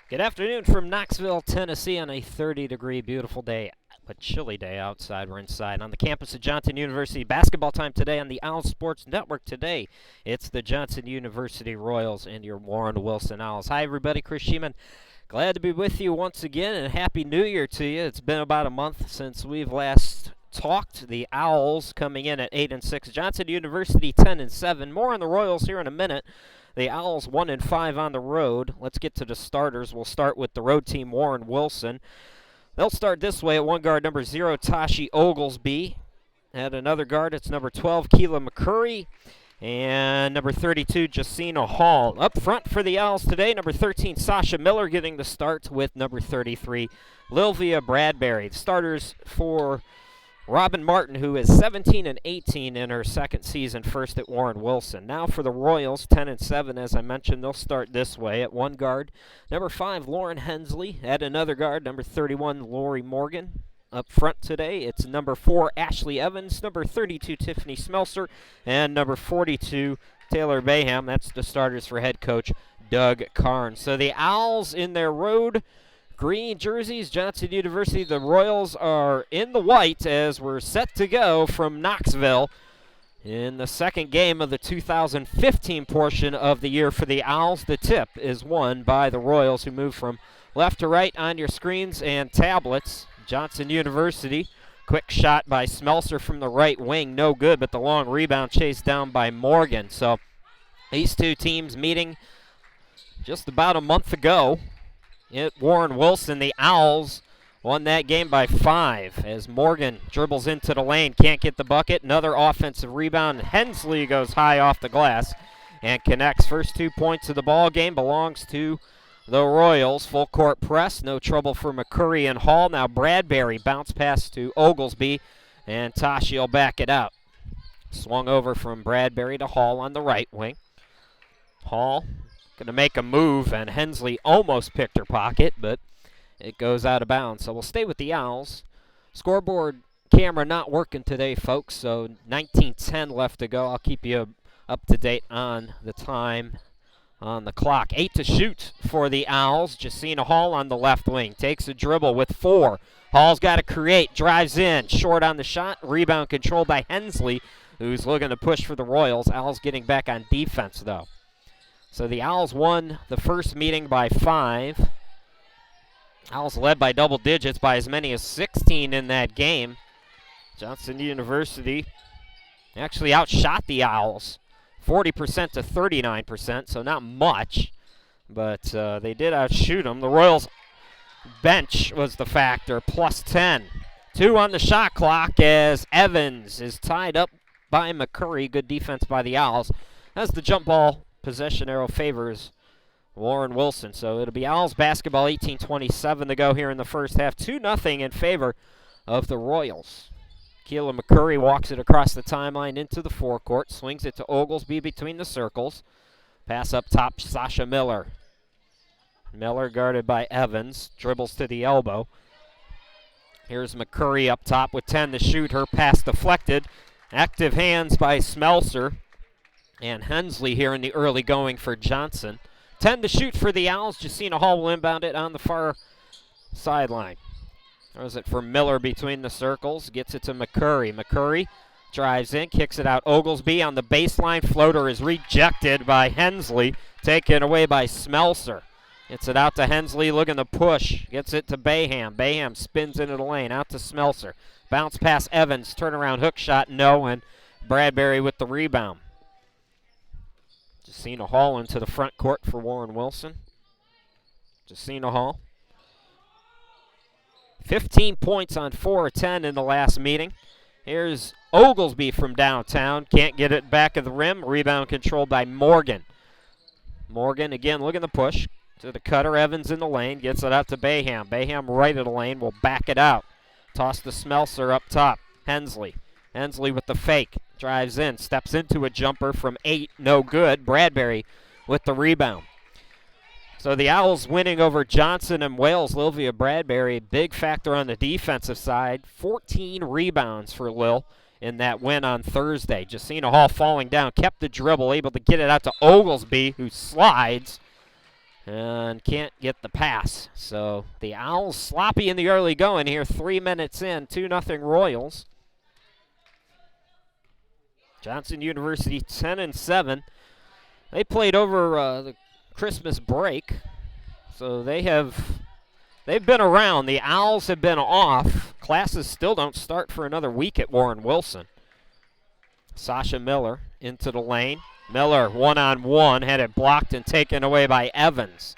Good afternoon from Knoxville, Tennessee on a 30-degree beautiful day, but chilly day outside. We're inside on the campus of Johnson University. Basketball time today on the Owls Sports Network. Today, it's the Johnson University Royals and your Warren Wilson Owls. Hi, everybody. Chris Sheeman. Glad to be with you once again, and Happy New Year to you. It's been about a month since we've last talked. The Owls coming in at 8-6. Johnson University 10-7. More on the Royals here in a minute. The Owls 1-5 on the road. Let's get to the starters. We'll start with the road team, Warren Wilson. They'll start this way at one guard, number 0, Tashi Oglesby. At another guard, it's number 12, Keela McCurry. And number 32, Jacina Hall. Up front for the Owls today, number 13, Sasha Miller getting the start with number 33, Lilvia Bradbury. The starters for Robin Martin, who is 17-18 in her second season, first at Warren Wilson. Now for the Royals, 10-7, as I mentioned, they'll start this way. At one guard, number 5, Lauren Hensley. At another guard, number 31, Lori Morgan. Up front today, it's number 4, Ashley Evans, number 32, Tiffany Smelser, and number 42, Taylor Bayham. That's the starters for head coach Doug Carnes. So the Owls in their road green jerseys, Johnson University. The Royals are in the white as we're set to go from Knoxville in the second game of the 2015 portion of the year for the Owls. The tip is won by the Royals, who move from left to right on your screens and tablets. Johnson University, quick shot by Smelser from the right wing, no good, but the long rebound chased down by Morgan. So these two teams meeting just about a month ago at Warren Wilson. The Owls won that game by 5 as Morgan dribbles into the lane, can't get the bucket. Another offensive rebound. Hensley goes high off the glass and connects. First 2 points of the ball game belongs to the Royals. Full court press, no trouble for McCurry and Hall. Now Bradbury bounce pass to Oglesby, and Tashi will back it out. Swung over from Bradbury to Hall on the right wing. Hall going to make a move, and Hensley almost picked her pocket, but it goes out of bounds. So we'll stay with the Owls. Scoreboard camera not working today, folks, so 19:10 left to go. I'll keep you up to date on the time on the clock. 8 to shoot for the Owls. Jacina Hall on the left wing takes a dribble with 4. Hall's got to create, drives in, short on the shot. Rebound controlled by Hensley, who's looking to push for the Royals. Owls getting back on defense, though. So the Owls won the first meeting by 5. Owls led by double digits by as many as 16 in that game. Johnson University actually outshot the Owls 40% to 39%, so not much, but they did outshoot them. The Royals bench was the factor, plus 10. 2 on the shot clock as Evans is tied up by McCurry. Good defense by the Owls. As the jump ball possession arrow favors Warren Wilson. So it'll be Owls basketball, 18:27 to go here in the first half. 2-0 in favor of the Royals. Keela McCurry walks it across the timeline into the forecourt, swings it to Oglesby between the circles. Pass up top, Sasha Miller. Miller guarded by Evans, dribbles to the elbow. Here's McCurry up top with 10 to shoot. Her pass deflected. Active hands by Smelser and Hensley here in the early going for Johnson. 10 to shoot for the Owls. Jacina Hall will inbound it on the far sideline. Throws it for Miller between the circles. Gets it to McCurry. McCurry drives in, kicks it out. Oglesby on the baseline. Floater is rejected by Hensley. Taken away by Smelser. Gets it out to Hensley, looking to push. Gets it to Bayham. Bayham spins into the lane. Out to Smelser. Bounce pass Evans. Turnaround hook shot. No. And Bradbury with the rebound. Jacina Hall into the front court for Warren Wilson. Jacina Hall. 15 points on 4 of 10 in the last meeting. Here's Oglesby from downtown. Can't get it back of the rim. Rebound controlled by Morgan. Morgan again looking to push to the cutter. Evans in the lane. Gets it out to Bayham. Bayham right of the lane will back it out. Toss to Smelser up top. Hensley. Hensley with the fake. Drives in. Steps into a jumper from 8. No good. Bradbury with the rebound. So the Owls winning over Johnson and Wales. Lilvia Bradbury, big factor on the defensive side. 14 rebounds for Lil in that win on Thursday. Jacina Hall falling down, kept the dribble, able to get it out to Oglesby, who slides and can't get the pass. So the Owls sloppy in the early going here, 3 minutes in, 2-0 Royals. Johnson University 10-7. They played over the Christmas break, so they've been around. The Owls have been off. Classes still don't start for another week at Warren Wilson. Sasha Miller into the lane. Miller one-on-one, had it blocked and taken away by Evans.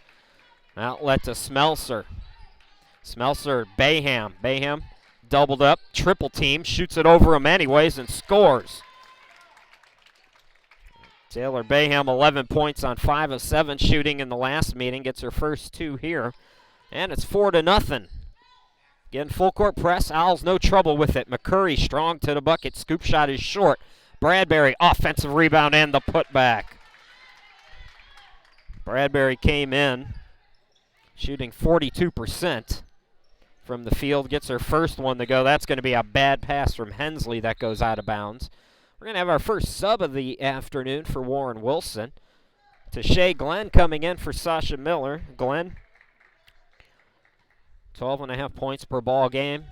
Outlet to Smelser. Smelser, Bayham. Bayham doubled up, triple team, shoots it over him anyways and scores. Taylor Bayham, 11 points on 5 of 7 shooting in the last meeting, gets her first 2 here. And it's 4-0. Again, full court press. Owls no trouble with it. McCurry strong to the bucket. Scoop shot is short. Bradbury, offensive rebound and the putback. Bradbury came in shooting 42% from the field. Gets her first one to go. That's going to be a bad pass from Hensley that goes out of bounds. We're going to have our first sub of the afternoon for Warren Wilson. Tashay Glenn coming in for Sasha Miller. Glenn, 12.5 points per ball game.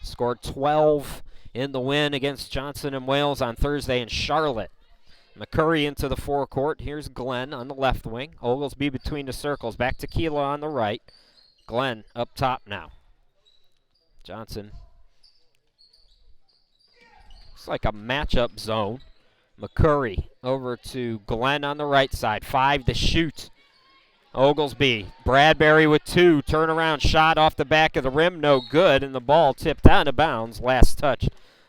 Scored 12 in the win against Johnson & Wales on Thursday in Charlotte. McCurry into the forecourt. Here's Glenn on the left wing. Oglesby between the circles. Back to Keela on the right. Glenn up top now. Johnson. Looks like a matchup zone. McCurry over to Glenn on the right side. 5 to shoot. Oglesby, Bradbury with 2. Turnaround shot off the back of the rim. No good. And the ball tipped out of bounds. Last touch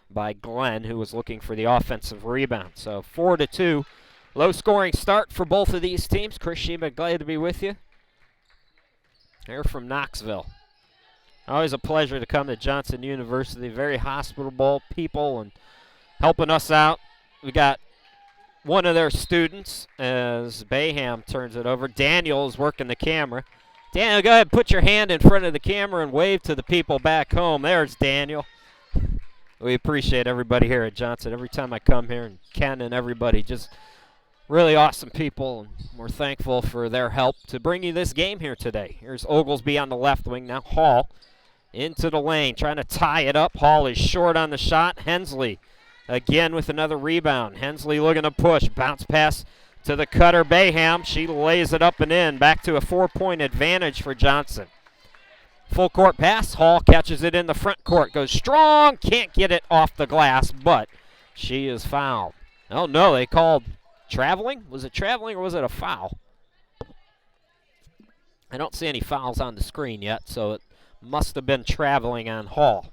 by Glenn, who was looking for the offensive rebound. So 4-2. Low scoring start for both of these teams. Chris Sheba, glad to be with you. Here from Knoxville. Always a pleasure to come to Johnson University. Very hospitable people and helping us out. We got one of their students as Bayham turns it over. Daniel is working the camera. Daniel, go ahead, put your hand in front of the camera and wave to the people back home. There's Daniel. We appreciate everybody here at Johnson. Every time I come here, and Ken and everybody, just really awesome people. And we're thankful for their help to bring you this game here today. Here's Oglesby on the left wing. Now Hall into the lane, trying to tie it up. Hall is short on the shot. Hensley again with another rebound. Hensley looking to push. Bounce pass to the cutter, Bayham. She lays it up and in. Back to a 4-point advantage for Johnson. Full court pass. Hall catches it in the front court. Goes strong. Can't get it off the glass, but she is fouled. Oh, no, they called traveling. Was it traveling or was it a foul? I don't see any fouls on the screen yet, so it must have been traveling on Hall.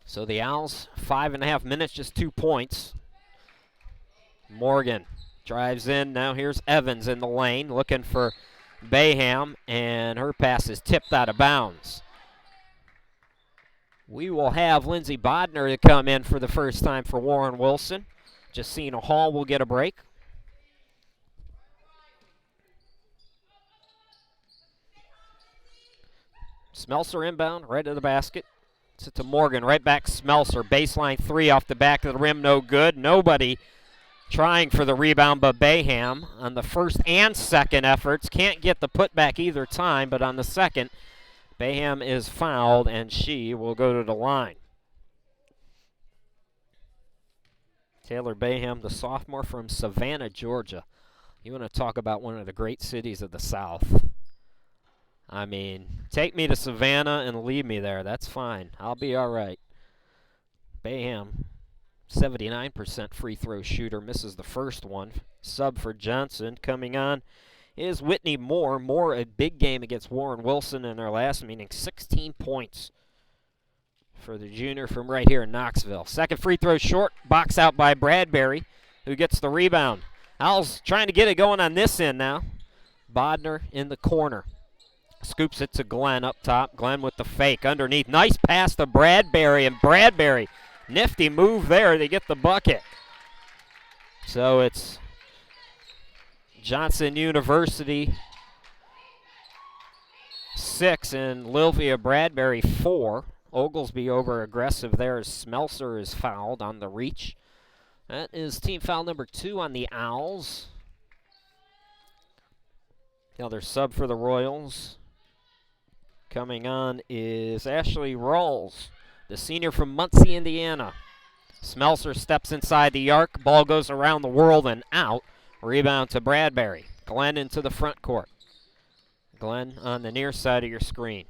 So the Owls, 5.5 minutes, just 2 points. Morgan drives in. Now here's Evans in the lane looking for Bayham, and her pass is tipped out of bounds. We will have Lindsey Bodner to come in for the first time for Warren Wilson. Jacina Hall will get a break. Smelser inbound, right to the basket. It's to Morgan, right back Smelser. Baseline 3 off the back of the rim, no good. Nobody trying for the rebound but Bayham on the first and second efforts. Can't get the putback either time, but on the second, Bayham is fouled and she will go to the line. Taylor Bayham, the sophomore from Savannah, Georgia. You want to talk about one of the great cities of the South. I mean, take me to Savannah and leave me there. That's fine. I'll be all right. Bayham, 79% free throw shooter, misses the first one. Sub for Johnson coming on is Whitney Moore. Moore, a big game against Warren Wilson in their last meeting. 16 points for the junior from right here in Knoxville. Second free throw short, box out by Bradbury, who gets the rebound. Owls trying to get it going on this end now. Bodner in the corner. Scoops it to Glenn up top. Glenn with the fake underneath. Nice pass to Bradbury, and Bradbury, nifty move there. They get the bucket. So it's Johnson University 6 and Lilvia Bradbury 4. Oglesby over aggressive there as Smelser is fouled on the reach. That is team foul number 2 on the Owls. The other sub for the Royals coming on is Ashley Rawls, the senior from Muncie, Indiana. Smelser steps inside the arc. Ball goes around the world and out. Rebound to Bradbury. Glenn into the front court. Glenn on the near side of your screen.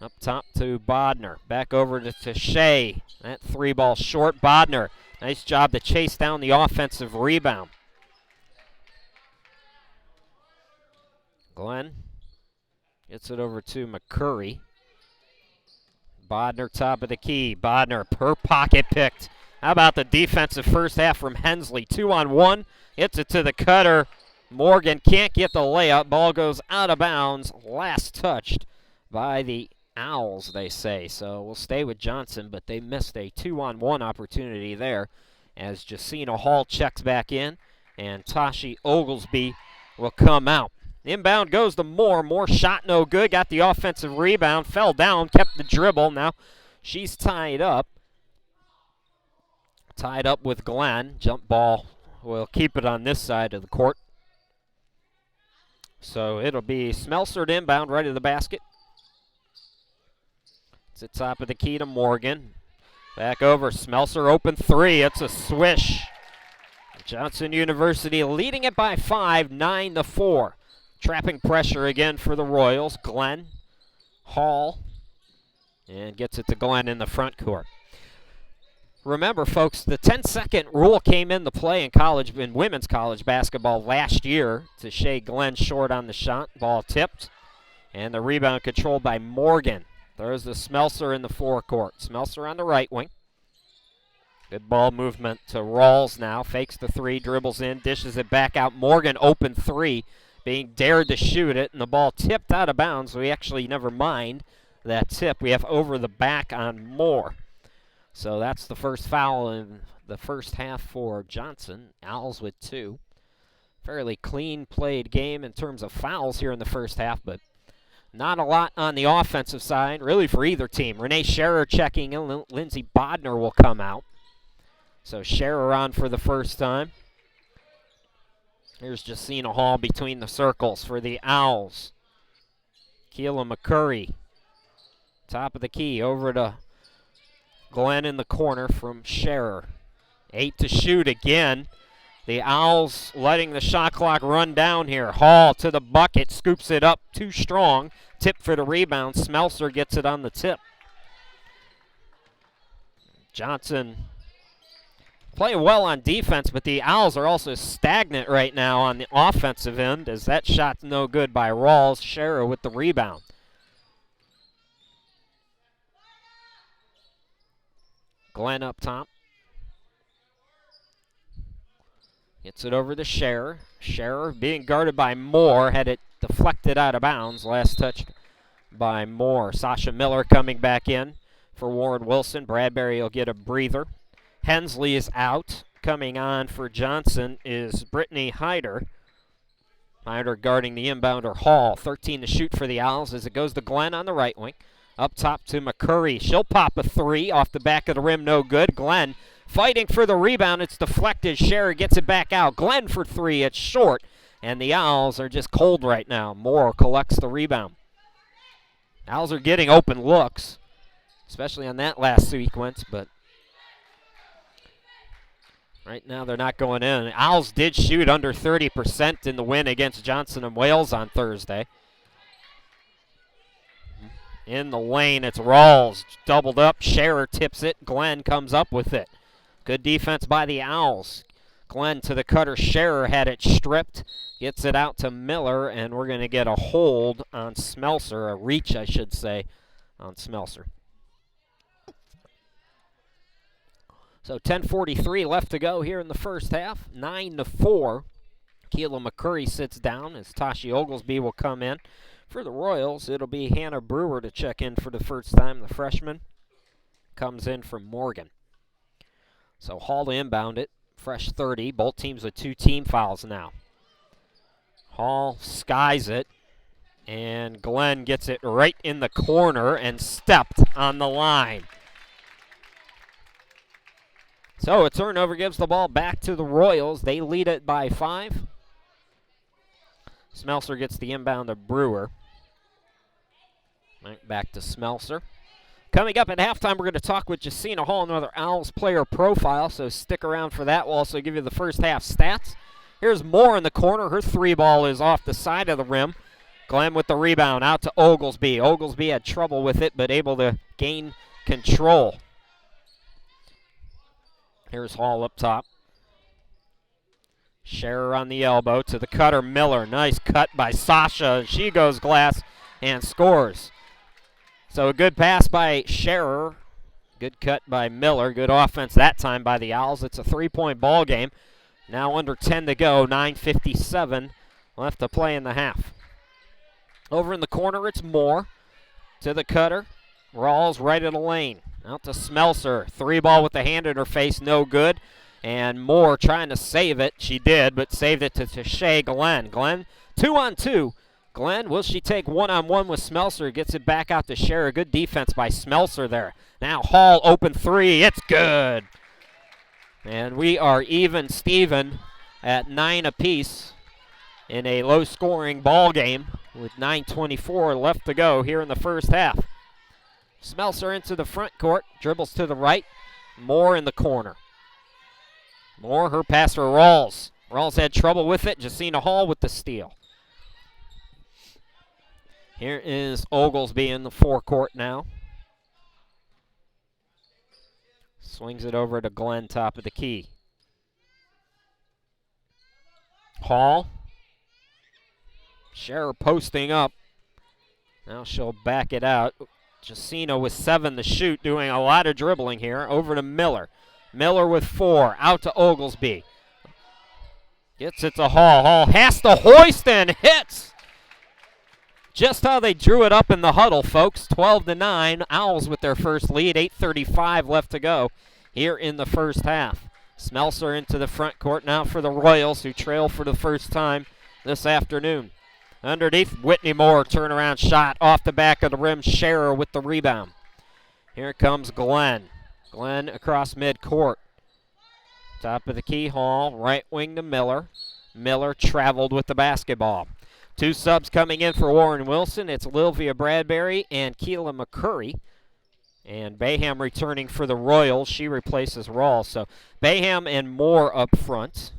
Up top to Bodner. Back over to Shea. That three ball short. Bodner. Nice job to chase down the offensive rebound. Glenn gets it over to McCurry. Bodner top of the key. Bodner per pocket picked. How about the defensive first half from Hensley? 2-on-1. Hits it to the cutter. Morgan can't get the layup. Ball goes out of bounds. Last touched by the Owls, they say. So we'll stay with Johnson, but they missed a 2-on-1 opportunity there as Jacina Hall checks back in, and Tashi Oglesby will come out. Inbound goes to Moore. Moore shot no good. Got the offensive rebound. Fell down. Kept the dribble. Now she's tied up. Tied up with Glenn. Jump ball will keep it on this side of the court. So it'll be Smelser inbound right of the basket. It's the top of the key to Morgan. Back over. Smelser open three. It's a swish. Johnson University leading it by 5, 9-4. Trapping pressure again for the Royals. Glenn, Hall, and gets it to Glenn in the front court. Remember, folks, the 10-second rule came into play in women's college basketball last year to Shea Glenn short on the shot. Ball tipped, and the rebound controlled by Morgan. There's the Smelser in the forecourt. Smelser on the right wing. Good ball movement to Rawls now. Fakes the three, dribbles in, dishes it back out. Morgan open three, being dared to shoot it, and the ball tipped out of bounds. We actually never mind that tip. We have over the back on Moore. So that's the first foul in the first half for Johnson. Owls with 2. Fairly clean played game in terms of fouls here in the first half, but not a lot on the offensive side, really, for either team. Renee Scherer checking in. Lindsey Bodner will come out. So Scherer on for the first time. Here's Jacina Hall between the circles for the Owls. Keela McCurry, top of the key, over to Glenn in the corner from Scherer. 8 to shoot again. The Owls letting the shot clock run down here. Hall to the bucket, scoops it up too strong. Tip for the rebound. Smelser gets it on the tip. Johnson playing well on defense, but the Owls are also stagnant right now on the offensive end as that shot's no good by Rawls. Scherer with the rebound. Glenn up top. Gets it over to Scherer. Scherer being guarded by Moore. Had it deflected out of bounds. Last touched by Moore. Sasha Miller coming back in for Warren Wilson. Bradbury will get a breather. Hensley is out. Coming on for Johnson is Brittany Hyder. Hyder guarding the inbounder Hall. 13 to shoot for the Owls as it goes to Glenn on the right wing. Up top to McCurry. She'll pop a three off the back of the rim. No good. Glenn fighting for the rebound. It's deflected. Scherer gets it back out. Glenn for three. It's short. And the Owls are just cold right now. Moore collects the rebound. Owls are getting open looks, especially on that last sequence, but right now they're not going in. Owls did shoot under 30% in the win against Johnson and Wales on Thursday. In the lane, it's Rawls, doubled up. Scherer tips it. Glenn comes up with it. Good defense by the Owls. Glenn to the cutter. Scherer had it stripped. Gets it out to Miller, and we're going to get a hold on Smelser, a reach, I should say, on Smelser. So 10:43 left to go here in the first half. 9-4. Keela McCurry sits down as Tashi Oglesby will come in. For the Royals, it'll be Hannah Brewer to check in for the first time. The freshman comes in from Morgan. So Hall to inbound it. Fresh 30. Both teams with 2 team fouls now. Hall skies it. And Glenn gets it right in the corner and stepped on the line. So a turnover gives the ball back to the Royals. They lead it by 5. Smelser gets the inbound to Brewer. Right, back to Smelser. Coming up at halftime, we're going to talk with Jacina Hall, another Owls player profile, so stick around for that. We'll also give you the first half stats. Here's Moore in the corner. Her three ball is off the side of the rim. Glenn with the rebound out to Oglesby. Oglesby had trouble with it, but able to gain control. Here's Hall up top. Scherer on the elbow to the cutter, Miller. Nice cut by Sasha. She goes glass and scores. So a good pass by Scherer. Good cut by Miller. Good offense that time by the Owls. It's a three-point ball game. Now under 10 to go. 9:57 left to play in the half. Over in the corner, it's Moore to the cutter. Rawls right in the lane. Out to Smelser. Three ball with the hand in her face. No good. And Moore trying to save it. She did, but saved it to Shea Glenn. Glenn, 2-on-2. Glenn, will she take one-on-one with Smelser? Gets it back out to Scherer. Good defense by Smelser there. Now Hall open three. It's good. And we are even Steven at 9 apiece in a low-scoring ball game with 9:24 left to go here in the first half. Smelser into the front court. Dribbles to the right. Moore in the corner. Moore, her passer, Rawls. Rawls had trouble with it. Jacina Hall with the steal. Here is Oglesby in the forecourt now. Swings it over to Glenn, top of the key. Hall. Scherer posting up. Now she'll back it out. Jacina with 7 to shoot, doing a lot of dribbling here. Over to Miller. Miller with 4. Out to Oglesby. Gets it to Hall. Hall has to hoist and hits. Just how they drew it up in the huddle, folks. 12-9. Owls with their first lead. 8:35 left to go here in the first half. Smelser into the front court now for the Royals, who trail for the first time this afternoon. Underneath, Whitney Moore, turnaround shot off the back of the rim. Scherer with the rebound. Here comes Glenn. Glenn across midcourt. Top of the key, Hall. Right wing to Miller. Miller traveled with the basketball. Two subs coming in for Warren Wilson. It's Lilvia Bradbury and Keela McCurry. And Bayham returning for the Royals. She replaces Rawls. So Bayham and Moore up front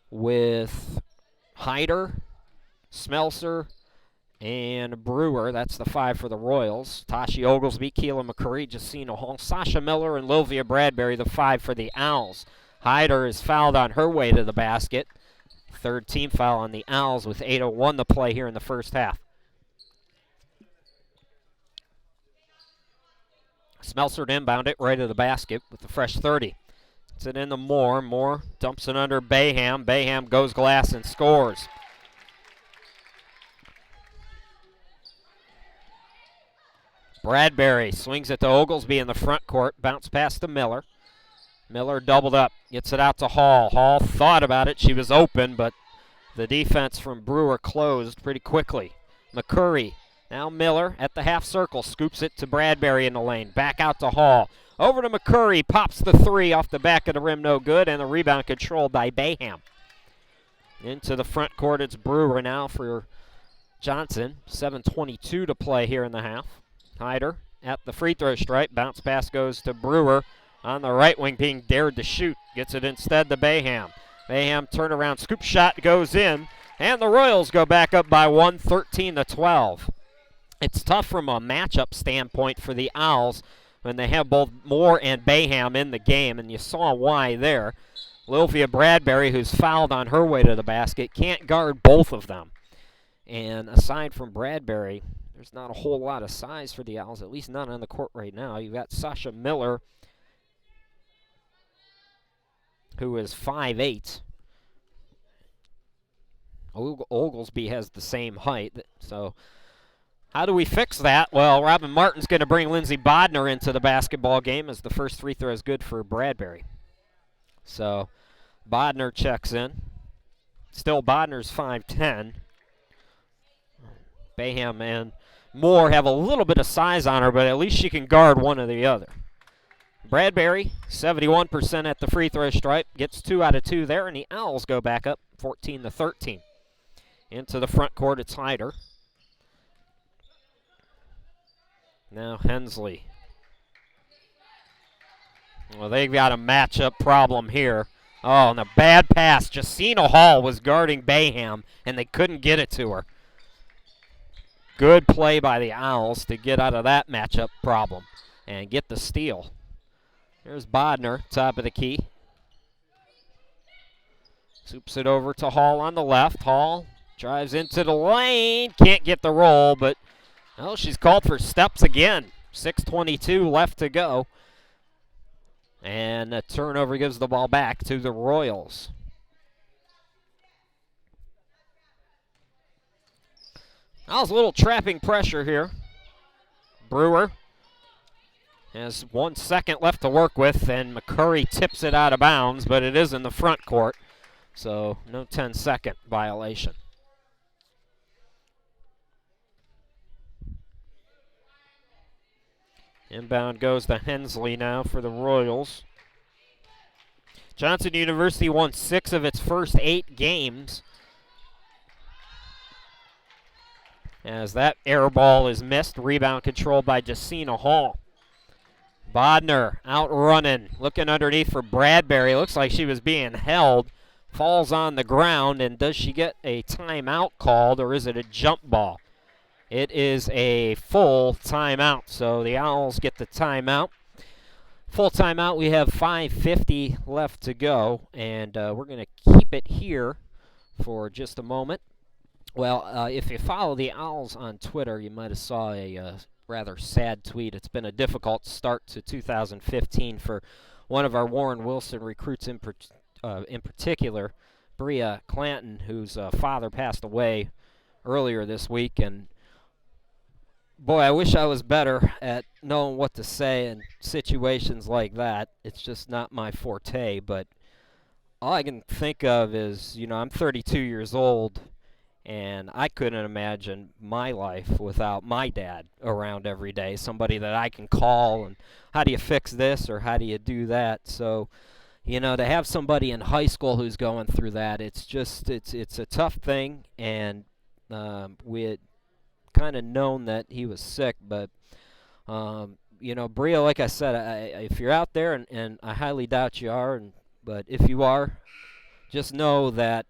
with Hyder, Smelser, and Brewer. That's the 5 for the Royals. Tashi Oglesby, Keela McCurry, Jacina Hall, Sasha Miller, and Lilvia Bradbury, the 5 for the Owls. Hyder is fouled on her way to the basket. Third team foul on the Owls with 8:01 to play here in the first half. Smelser to inbound it right to the basket with the fresh 30. It's it into Moore. Moore dumps it under Bayham. Bayham goes glass and scores. Bradbury swings it to Oglesby in the front court. Bounce pass to Miller. Miller doubled up. Gets it out to Hall. Hall thought about it. She was open, but the defense from Brewer closed pretty quickly. McCurry. Now Miller at the half circle. Scoops it to Bradbury in the lane. Back out to Hall. Over to McCurry. Pops the 3 off the back of the rim. No good. And the rebound controlled by Bayham. Into the front court. It's Brewer now for Johnson. 7:22 to play here in the half. Hyder at the free throw stripe. Bounce pass goes to Brewer on the right wing, being dared to shoot. Gets it instead to Bayham. Bayham turnaround scoop shot goes in, and the Royals go back up by 1, 13-12. It's tough from a matchup standpoint for the Owls when they have both Moore and Bayham in the game, and you saw why there. Lilvia Bradbury, who's fouled on her way to the basket, can't guard both of them. And aside from Bradbury, there's not a whole lot of size for the Owls, at least not on the court right now. You've got Sasha Miller, who is 5'8". Oglesby has the same height. So how do we fix that? Well, Robin Martin's going to bring Lindsey Bodner into the basketball game as the first free throw is good for Bradbury. So Bodner checks in. Still Bodner's 5'10". Bayham and Moore have a little bit of size on her, but at least she can guard one or the other. Bradbury, 71% at the free throw stripe, gets 2 out of 2 there, and the Owls go back up 14-13. Into the front court, it's Hyder. Now Hensley. Well, they've got a matchup problem here. Oh, and a bad pass. Jacina Hall was guarding Bayham, and they couldn't get it to her. Good play by the Owls to get out of that matchup problem and get the steal. Here's Bodner, top of the key. Swoops it over to Hall on the left. Hall drives into the lane. Can't get the roll, but well, she's called for steps again. 6:22 left to go. And a turnover gives the ball back to the Royals. That was a little trapping pressure here. Brewer has 1 second left to work with, and McCurry tips it out of bounds, but it is in the front court, so no 10-second violation. Inbound goes to Hensley now for the Royals. Johnson University won 6 of its first 8 games, as that air ball is missed. Rebound controlled by Jacina Hall. Bodner out running, looking underneath for Bradbury. Looks like she was being held. Falls on the ground, and does she get a timeout called, or is it a jump ball? It is a full timeout, so the Owls get the timeout. Full timeout, we have 5:50 left to go, and we're going to keep it here for just a moment. Well, if you follow the Owls on Twitter, you might have saw a rather sad tweet. It's been a difficult start to 2015 for one of our Warren Wilson recruits in particular, Bria Clanton, whose father passed away earlier this week. And boy, I wish I was better at knowing what to say in situations like that. It's just not my forte, but all I can think of is, I'm 32 years old, and I couldn't imagine my life without my dad around every day, somebody that I can call and how do you fix this or how do you do that. So, to have somebody in high school who's going through that, it's a tough thing, and we had kind of known that he was sick, but Bria, like I said, if you're out there, and I highly doubt you are, but if you are, just know that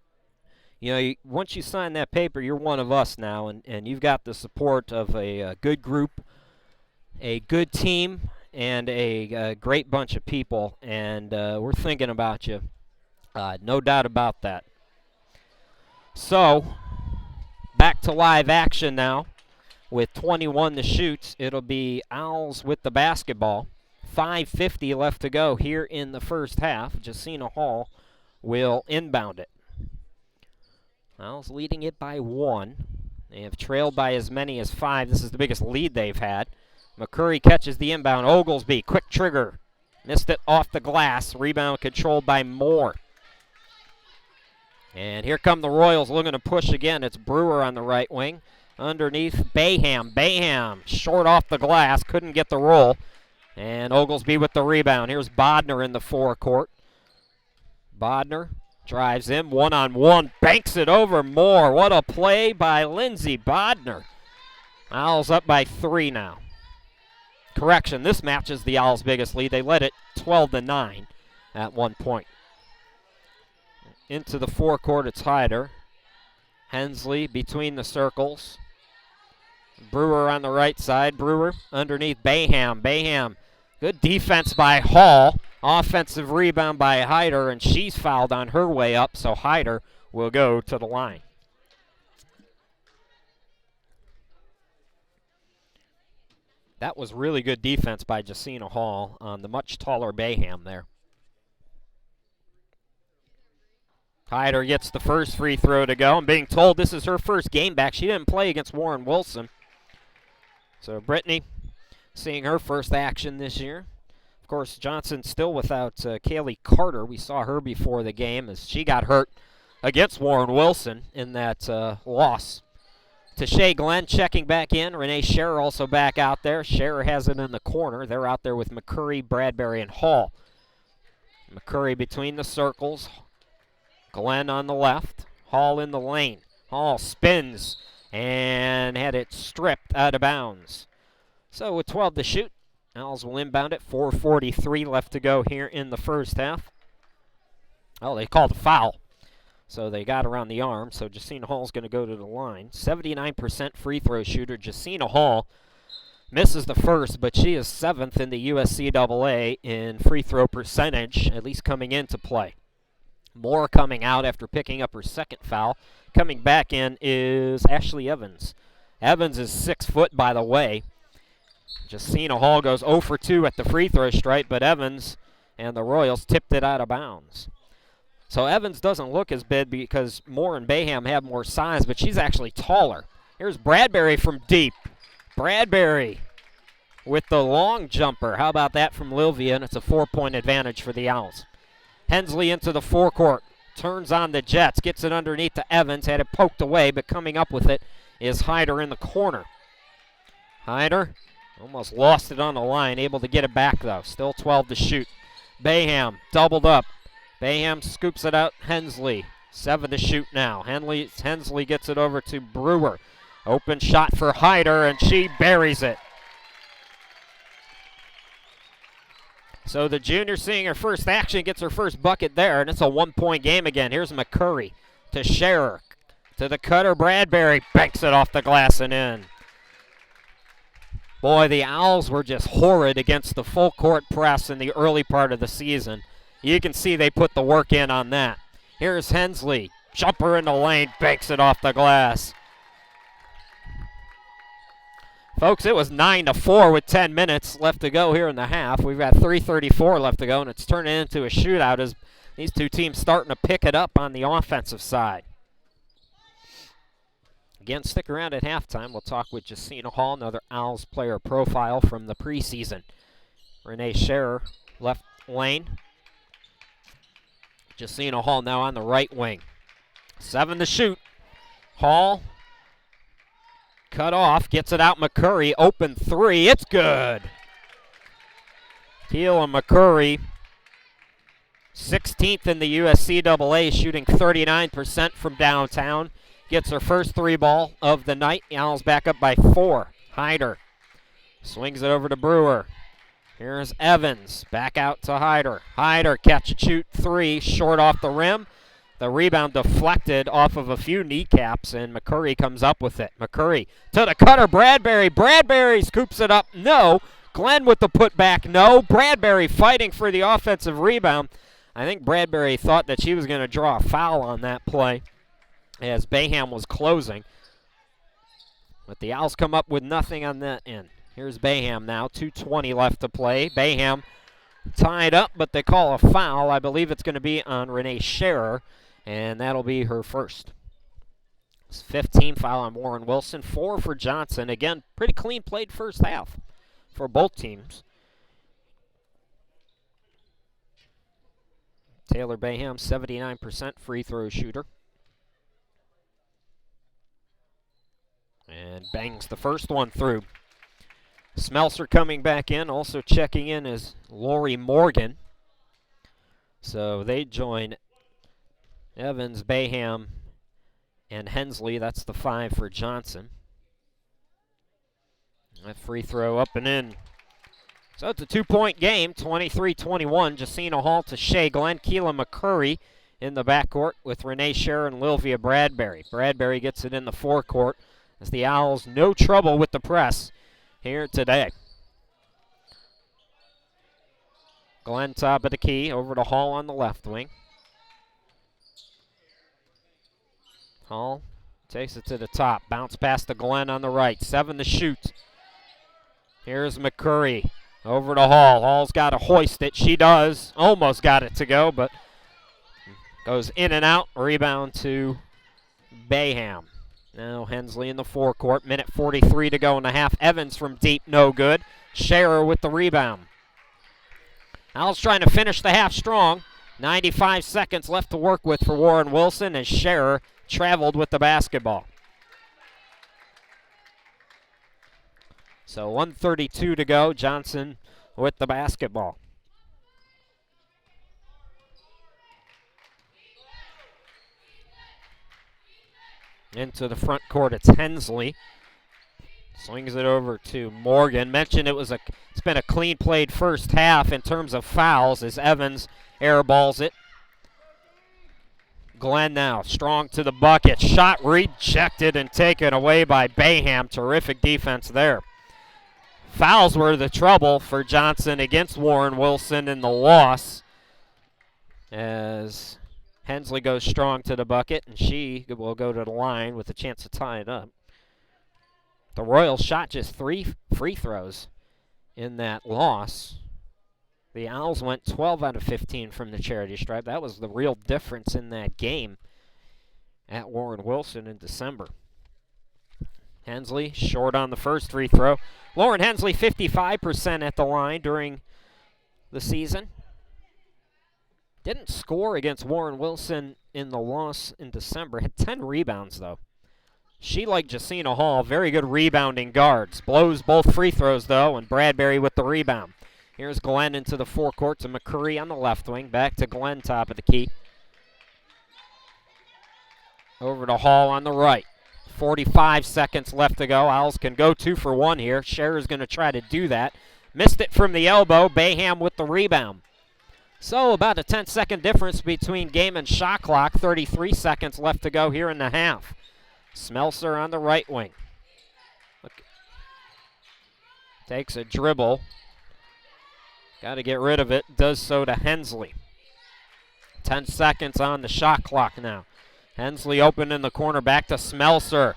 once you sign that paper, you're one of us now, and you've got the support of a good group, a good team, and a great bunch of people, and we're thinking about you. No doubt about that. So, back to live action now. With 21 to shoot, it'll be Owls with the basketball. 5:50 left to go here in the first half. Jacina Hall will inbound it. Owls leading it by 1. They have trailed by as many as 5. This is the biggest lead they've had. McCurry catches the inbound. Oglesby, quick trigger. Missed it off the glass. Rebound controlled by Moore. And here come the Royals looking to push again. It's Brewer on the right wing. Underneath, Bayham. Bayham short off the glass. Couldn't get the roll. And Oglesby with the rebound. Here's Bodner in the forecourt. Bodner drives in, one-on-one, banks it over Moore. What a play by Lindsey Bodner. Owls up by 3 now. Correction, this matches the Owls' biggest lead. They led it 12-9 at one point. Into the forecourt, it's Hyder. Hensley between the circles. Brewer on the right side. Brewer underneath Bayham. Bayham, good defense by Hall. Offensive rebound by Hyder, and she's fouled on her way up, so Hyder will go to the line. That was really good defense by Jacina Hall on the much taller Bayham there. Hyder gets the first free throw to go. I'm being told this is her first game back. She didn't play against Warren Wilson. So Brittany seeing her first action this year. Of course, Johnson still without Kaylee Carter. We saw her before the game as she got hurt against Warren Wilson in that loss. Tashay Glenn checking back in. Renee Scherer also back out there. Scherer has it in the corner. They're out there with McCurry, Bradbury, and Hall. McCurry between the circles. Glenn on the left. Hall in the lane. Hall spins and had it stripped out of bounds. So with 12 to shoot, Owls will inbound it. 4:43 left to go here in the first half. Oh, they called a foul. So they got around the arm. So Jacina Hall's going to go to the line. 79% free throw shooter. Jacina Hall misses the first, but she is 7th in the USCAA in free throw percentage, at least coming into play. Moore coming out after picking up her second foul. Coming back in is Ashley Evans. Evans is 6 foot, by the way. Jacina Hall goes 0 for 2 at the free throw stripe, but Evans and the Royals tipped it out of bounds. So Evans doesn't look as big because Moore and Baham have more size, but she's actually taller. Here's Bradbury from deep. Bradbury with the long jumper. How about that from Lilvia? And it's a 4-point advantage for the Owls. Hensley into the forecourt. Turns on the Jets. Gets it underneath to Evans. Had it poked away, but coming up with it is Hyder in the corner. Hyder almost lost it on the line. Able to get it back, though. Still 12 to shoot. Baham doubled up. Baham scoops it out. Hensley. 7 to shoot now. Hensley gets it over to Brewer. Open shot for Hyder, and she buries it. So the junior seeing her first action, gets her first bucket there, and it's a 1-point game again. Here's McCurry to Scherer. To the cutter, Bradbury banks it off the glass and in. Boy, the Owls were just horrid against the full court press in the early part of the season. You can see they put the work in on that. Here's Hensley. Jumper in the lane, banks it off the glass. Folks, it was 9-4 with 10 minutes left to go here in the half. We've got 3:34 left to go, and it's turning into a shootout as these two teams starting to pick it up on the offensive side. Again, stick around at halftime. We'll talk with Jacina Hall, another Owls player profile from the preseason. Renee Scherer, left lane. Jacina Hall now on the right wing. 7 to shoot. Hall cut off, gets it out. McCurry, open 3. It's good. Teal and McCurry, 16th in the USCAA, shooting 39% from downtown. Gets her first 3 ball of the night. The Owls back up by 4. Hyder swings it over to Brewer. Here's Evans, back out to Hyder. Hyder, catch and shoot 3, short off the rim. The rebound deflected off of a few kneecaps, and McCurry comes up with it. McCurry to the cutter, Bradbury. Bradbury scoops it up, no. Glenn with the putback, no. Bradbury fighting for the offensive rebound. I think Bradbury thought that she was going to draw a foul on that play as Baham was closing. But the Owls come up with nothing on that end. Here's Baham now, 2:20 left to play. Baham tied up, but they call a foul. I believe it's going to be on Renee Scherer, and that'll be her first. It's 15 foul on Warren Wilson, 4 for Johnson. Again, pretty clean played first half for both teams. Taylor Baham, 79% free throw shooter. And bangs the first one through. Smelser coming back in. Also checking in is Lori Morgan. So they join Evans, Baham, and Hensley. That's the 5 for Johnson. That free throw up and in. So it's a 2-point game, 23-21. Jacina Hall to Shea Glenn. Keela McCurry in the backcourt with Renee Scherer and Lilvia Bradbury. Bradbury gets it in the forecourt as the Owls no trouble with the press here today. Glenn top of the key, over to Hall on the left wing. Hall takes it to the top, bounce past to Glenn on the right, 7 to shoot. Here's McCurry, over to Hall. Hall's got to hoist it, she does, almost got it to go, but goes in and out, rebound to Baham. Now Hensley in the forecourt, minute 43 to go in the half. Evans from deep, no good. Scherer with the rebound. Owls trying to finish the half strong. 95 seconds left to work with for Warren Wilson as Scherer traveled with the basketball. So 1:32 to go. Johnson with the basketball. Into the front court, it's Hensley. Swings it over to Morgan. Mentioned it's been a clean played first half in terms of fouls as Evans airballs it. Glenn now strong to the bucket. Shot rejected and taken away by Bayham. Terrific defense there. Fouls were the trouble for Johnson against Warren Wilson in the loss, as Hensley goes strong to the bucket, and she will go to the line with a chance to tie it up. The Royals shot just 3 free throws in that loss. The Owls went 12 out of 15 from the charity stripe. That was the real difference in that game at Warren Wilson in December. Hensley short on the first free throw. Lauren Hensley 55% at the line during the season. Didn't score against Warren Wilson in the loss in December. Had 10 rebounds, though. She, like Jacina Hall, very good rebounding guards. Blows both free throws, though, and Bradbury with the rebound. Here's Glenn into the forecourt to McCurry on the left wing. Back to Glenn, top of the key. Over to Hall on the right. 45 seconds left to go. Owls can go 2 for 1 here. Scherer's going to try to do that. Missed it from the elbow. Bayham with the rebound. So about a 10-second difference between game and shot clock. 33 seconds left to go here in the half. Smelser on the right wing. Look. Takes a dribble. Got to get rid of it. Does so to Hensley. 10 seconds on the shot clock now. Hensley open in the corner, back to Smelser.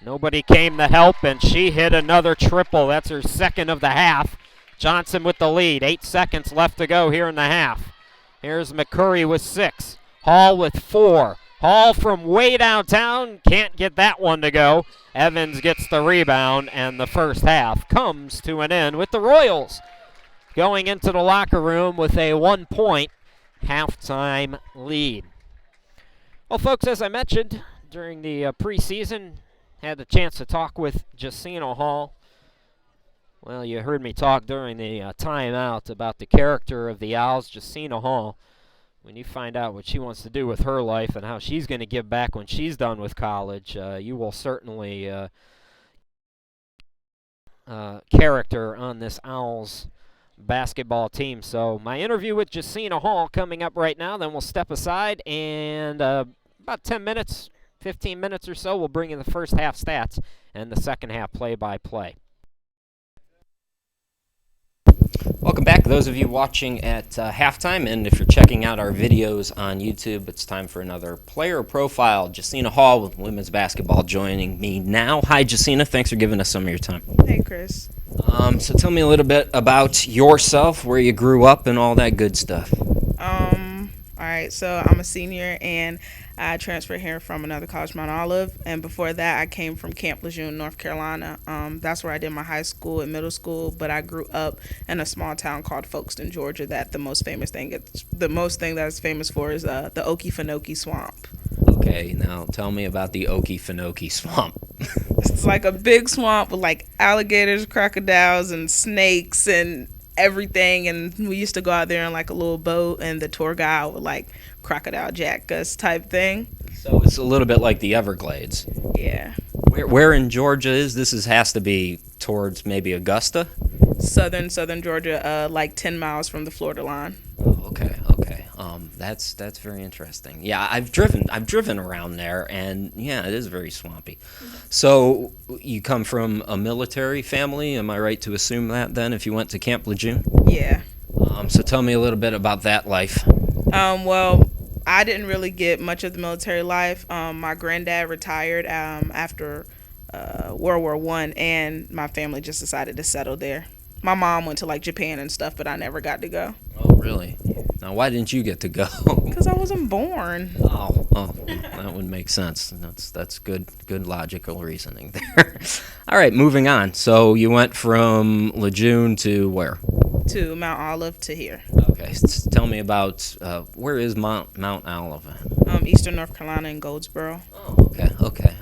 Nobody came to help, and she hit another triple. That's her second of the half. Johnson with the lead. 8 seconds left to go here in the half. Here's McCurry with 6. Hall with 4. Hall from way downtown. Can't get that one to go. Evans gets the rebound, and the first half comes to an end with the Royals going into the locker room with a 1-point halftime lead. Well, folks, as I mentioned during the preseason, had the chance to talk with Jacina Hall. Well, you heard me talk during the timeout about the character of the Owls. Jacina Hall, when you find out what she wants to do with her life and how she's going to give back when she's done with college, you will certainly character on this Owls basketball team. So my interview with Jacina Hall coming up right now. Then we'll step aside, and about 10 minutes, 15 minutes or so, we'll bring in the first half stats and the second half play-by-play. Welcome back, those of you watching at halftime, and if you're checking out our videos on YouTube, it's time for another player profile. Jacina Hall with women's basketball joining me now. Hi, Jacina. Thanks for giving us some of your time. Hey, Chris. So tell me a little bit about yourself, where you grew up, and all that good stuff. All right, so I'm a senior, and I transferred here from another college, Mount Olive, and before that, I came from Camp Lejeune, North Carolina. That's where I did my high school and middle school, but I grew up in a small town called Folkestone, Georgia. That the most thing that's famous for is the Okefenokee Swamp. Okay, now tell me about the Okefenokee Swamp. It's like a big swamp with like alligators, crocodiles, and snakes, and everything, and we used to go out there in like a little boat, and the tour guide would like crocodile jack us type thing. So it's a little bit like the Everglades. Yeah. Where in Georgia is this? Has to be towards maybe Augusta? Southern Georgia, like 10 miles from the Florida line. Oh, okay. That's very interesting. Yeah, I've driven around there, and yeah, it is very swampy. So you come from a military family, am I right to assume that then, if you went to Camp Lejeune? Yeah. So tell me a little bit about that life. Well, I didn't really get much of the military life. My granddad retired after World War I, and my family just decided to settle there. My mom went to like Japan and stuff, but I never got to go. Oh, really? Now, why didn't you get to go? Because I wasn't born. Oh, that would make sense. That's good logical reasoning there. All right, moving on. So you went from Lejeune to where? To Mount Olive to here. Okay. Okay, tell me about where is Mount Olive? Eastern North Carolina in Goldsboro. Oh, okay, okay.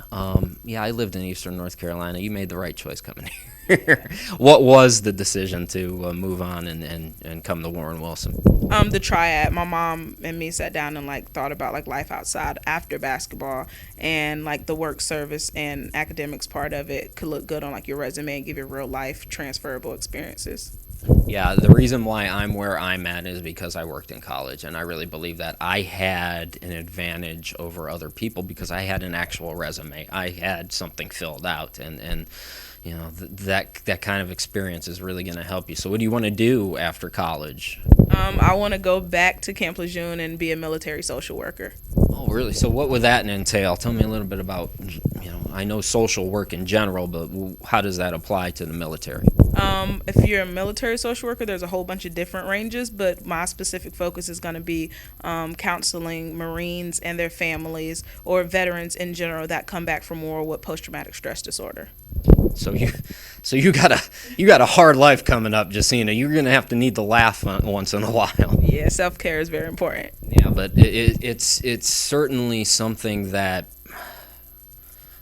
Yeah, I lived in Eastern North Carolina. You made the right choice coming here. What was the decision to move on and come to Warren Wilson? The triad. My mom and me sat down and like thought about like life outside after basketball, and like the work service and academics part of it could look good on like your resume and give you real life transferable experiences. Yeah, the reason why I'm where I'm at is because I worked in college, and I really believe that I had an advantage over other people because I had an actual resume. I had something filled out, and you know that kind of experience is really going to help you. So, what do you want to do after college? I want to go back to Camp Lejeune and be a military social worker. Oh, really? So, what would that entail? Tell me a little bit about, I know social work in general, but how does that apply to the military? If you're a military social worker, there's a whole bunch of different ranges, but my specific focus is going to be counseling Marines and their families or veterans in general that come back from war with post traumatic stress disorder. So you, so you got a hard life coming up, Jacina. You're gonna have to need to laugh once in a while. Yeah, self care is very important. Yeah, but it's certainly something that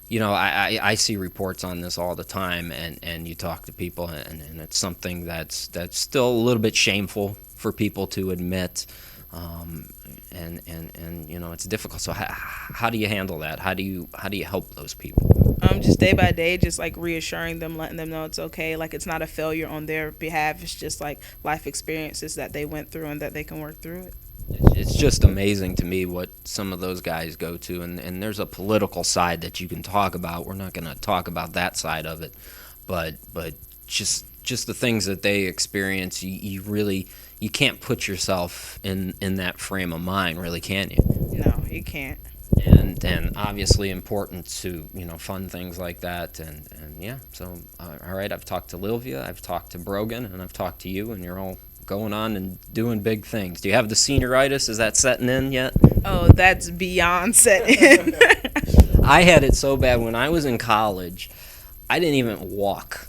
I see reports on this all the time, and you talk to people, and it's something that's still a little bit shameful for people to admit, and it's difficult. So how do you handle that? How do you help those people? Just day by day, just like reassuring them, letting them know it's okay. Like it's not a failure on their behalf. It's just like life experiences that they went through and that they can work through it. It's just amazing to me what some of those guys go to, and there's a political side that you can talk about. We're not going to talk about that side of it, but just the things that they experience, you really you can't put yourself in that frame of mind, really, can you? No, you can't. And obviously important to fund things like that, and yeah. So all right, I've talked to Lilvia, I've talked to Brogan, and I've talked to you, and you're all going on and doing big things. Do you have the senioritis? Is that setting in yet? Oh, that's beyond set in. I had it so bad when I was in college. I didn't even walk.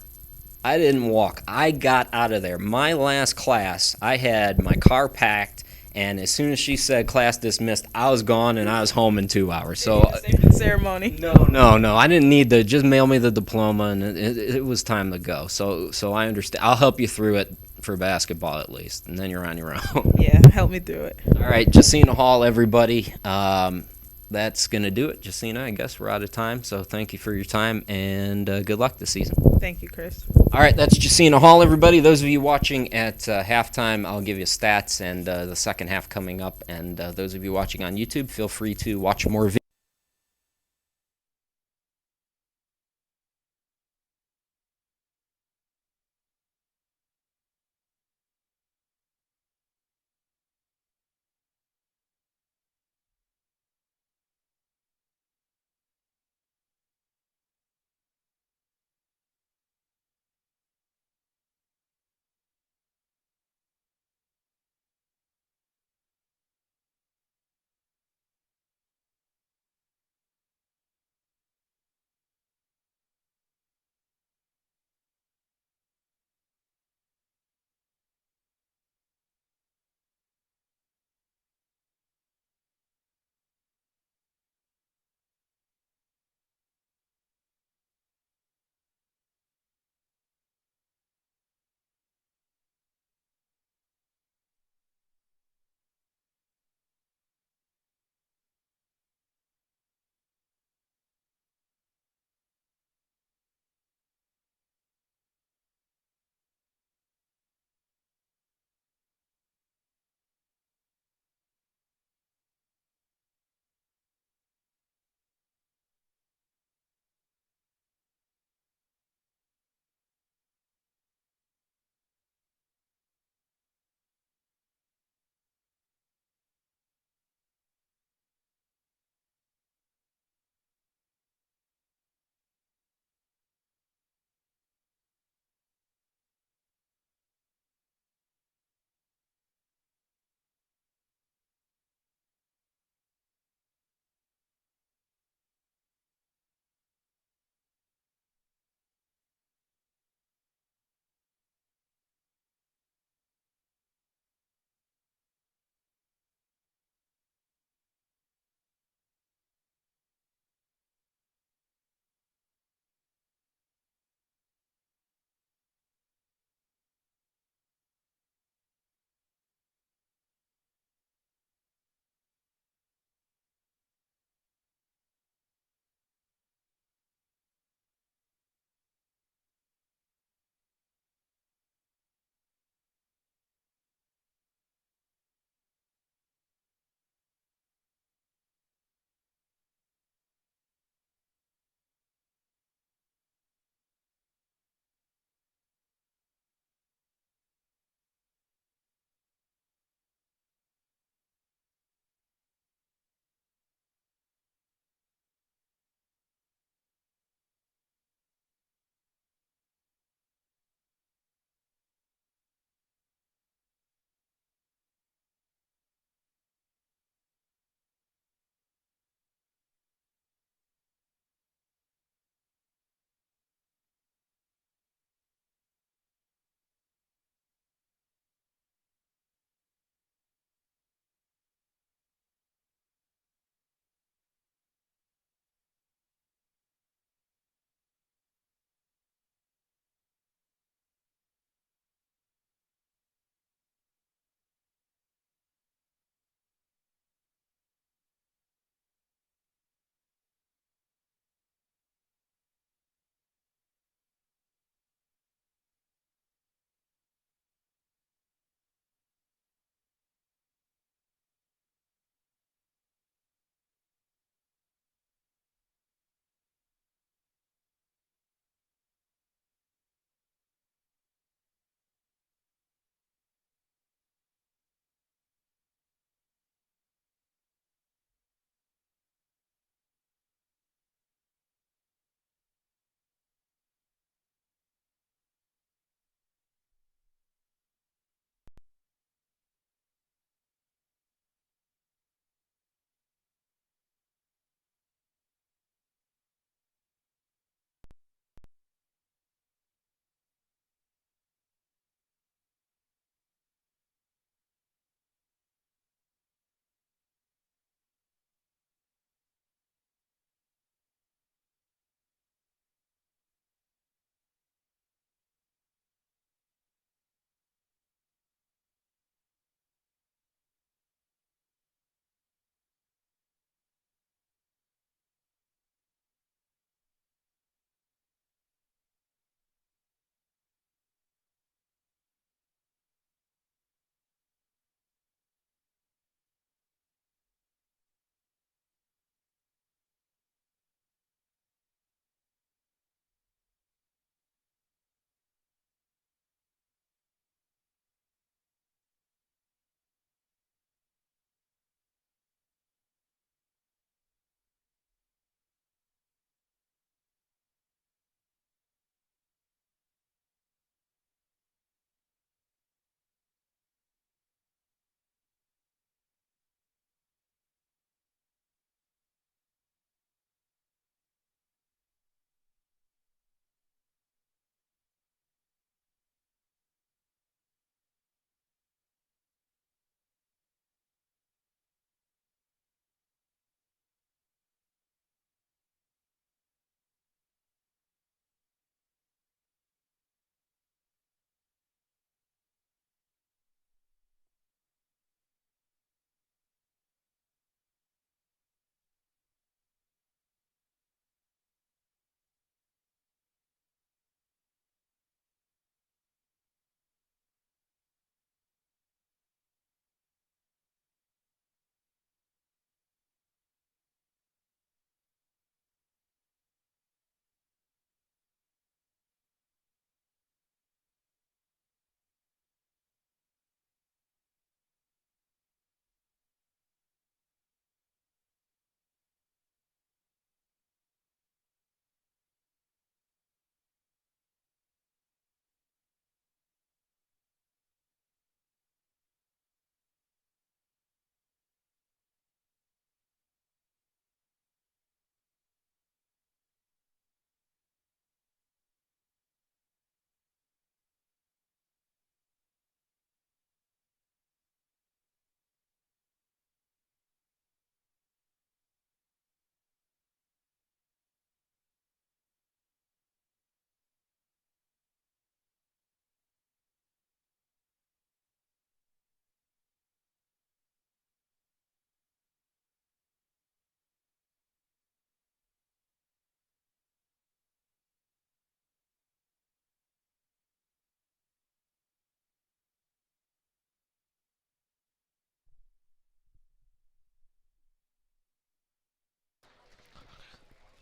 I didn't walk. I got out of there. My last class, I had my car packed, and as soon as she said class dismissed, I was gone and I was home in 2 hours. So Ceremony. no, I didn't need to just mail me the diploma, and it was time to go. So I understand. I'll help you through it for basketball at least, and then you're on your own. Yeah, help me through it. All right, Jacina Hall, everybody. That's going to do it. Jacina, I guess we're out of time, so thank you for your time, and good luck this season. Thank you, Chris. All right, that's Jacina Hall, everybody. Those of you watching at halftime, I'll give you stats and the second half coming up, and those of you watching on YouTube, feel free to watch more videos.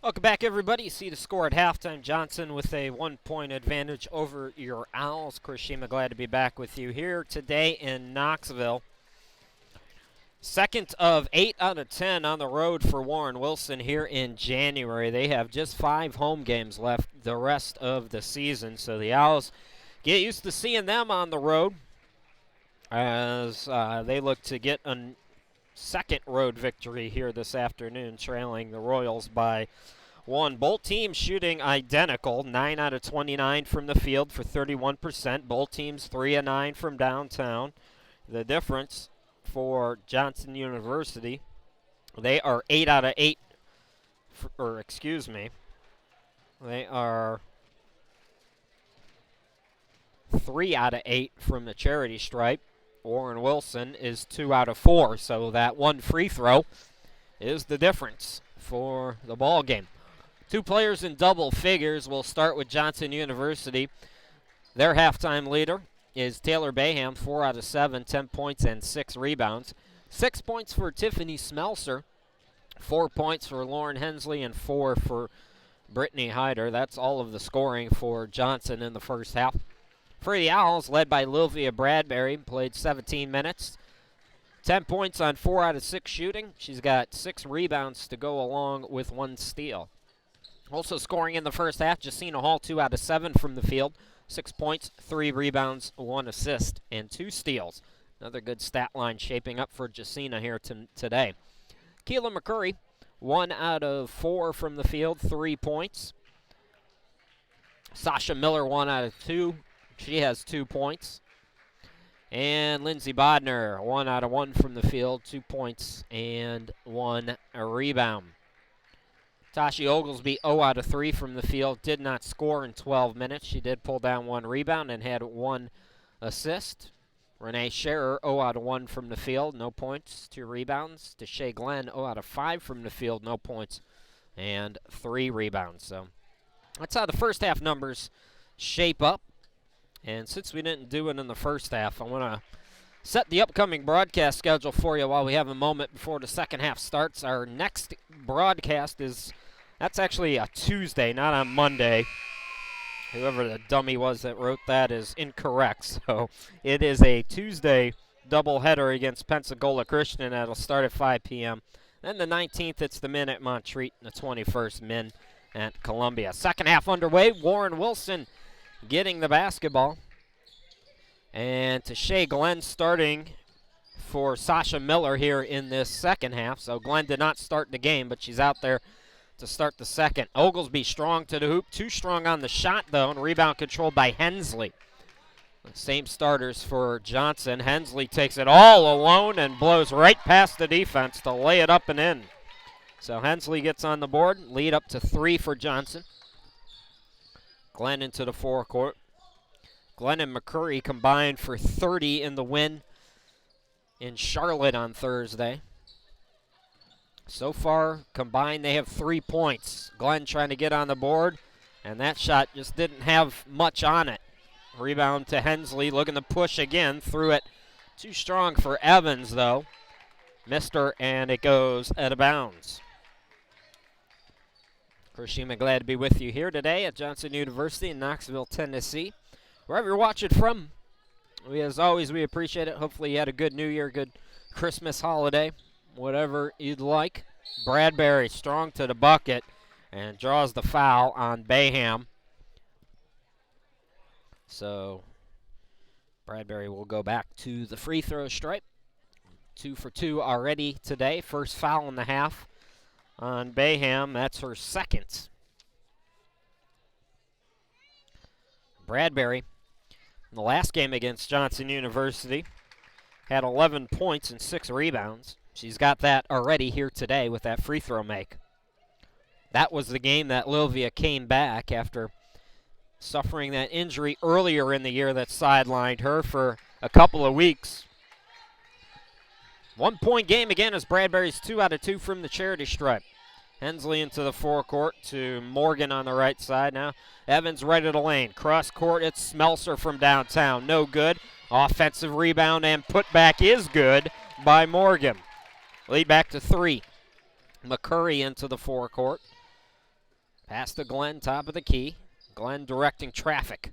Welcome back, everybody. You see the score at halftime. Johnson with a 1-point advantage over your Owls. Chris Shima, glad to be back with you here today in Knoxville. Second of 8 out of 10 on the road for Warren Wilson here in January. They have just 5 home games left the rest of the season, so the Owls get used to seeing them on the road as they look to get a second road victory here this afternoon, trailing the Royals by 1. Both teams shooting identical, 9 out of 29 from the field for 31%. Both teams 3 of 9 from downtown. The difference for Johnson University, they are 8 out of 8, they are 3 out of 8 from the charity stripe. Warren Wilson is 2 out of 4, so that one free throw is the difference for the ball game. 2 players in double figures. We'll start with Johnson University. Their halftime leader is Taylor Bayham, 4 out of 7, 10 points and 6 rebounds. 6 points for Tiffany Smelser, 4 points for Lauren Hensley, and 4 for Brittany Hyder. That's all of the scoring for Johnson in the first half. For the Owls, led by Lilvia Bradbury, played 17 minutes. 10 points on 4 out of 6 shooting. She's got 6 rebounds to go along with 1 steal. Also scoring in the first half, Jacina Hall, 2 out of 7 from the field. 6 points, 3 rebounds, 1 assist, and 2 steals. Another good stat line shaping up for Jacina here today. Keela McCurry, 1 out of 4 from the field, 3 points. Sasha Miller, 1 out of 2. She has 2 points. And Lindsey Bodner, 1 out of 1 from the field, 2 points and 1 rebound. Tashi Oglesby, 0 out of 3 from the field, did not score in 12 minutes. She did pull down 1 rebound and had 1 assist. Renee Scherer, 0 out of 1 from the field, no points, 2 rebounds. Deshae Glenn, 0 out of 5 from the field, no points, and 3 rebounds. So that's how the first half numbers shape up. And since we didn't do it in the first half, I want to set the upcoming broadcast schedule for you while we have a moment before the second half starts. Our next broadcast that's actually a Tuesday, not on Monday. Whoever the dummy was that wrote that is incorrect. So it is a Tuesday doubleheader against Pensacola Christian. That'll start at 5 p.m. Then the 19th, it's the Min at Montreat, and the 21st, Min at Columbia. Second half underway. Warren Wilson getting the basketball. And Deshae Glenn starting for Sasha Miller here in this second half. So Glenn did not start the game, but she's out there to start the second. Oglesby strong to the hoop. Too strong on the shot, though, and rebound controlled by Hensley. The same starters for Johnson. Hensley takes it all alone and blows right past the defense to lay it up and in. So Hensley gets on the board. Lead up to 3 for Johnson. Glenn into the forecourt. Glenn and McCurry combined for 30 in the win in Charlotte on Thursday. So far, combined, they have 3 points. Glenn trying to get on the board, and that shot just didn't have much on it. Rebound to Hensley, looking to push again. Threw it too strong for Evans, though. Missed her, and it goes out of bounds. Chris Shima, glad to be with you here today at Johnson University in Knoxville, Tennessee. Wherever you're watching from, as always, we appreciate it. Hopefully you had a good New Year, good Christmas holiday, whatever you'd like. Bradbury strong to the bucket and draws the foul on Bayham. So Bradbury will go back to the free throw stripe. 2 for 2 already today. First foul in the half on Bayham. That's her second. Bradbury, in the last game against Johnson University, had 11 points and 6 rebounds. She's got that already here today with that free throw make. That was the game that Lilvia came back after suffering that injury earlier in the year that sidelined her for a couple of weeks. 1 point game again as Bradbury's 2 out of 2 from the charity stripe. Hensley into the forecourt to Morgan on the right side. Now Evans right of the lane. Cross court, it's Smelser from downtown. No good. Offensive rebound and putback is good by Morgan. Lead back to 3. McCurry into the forecourt. Pass to Glenn, top of the key. Glenn directing traffic.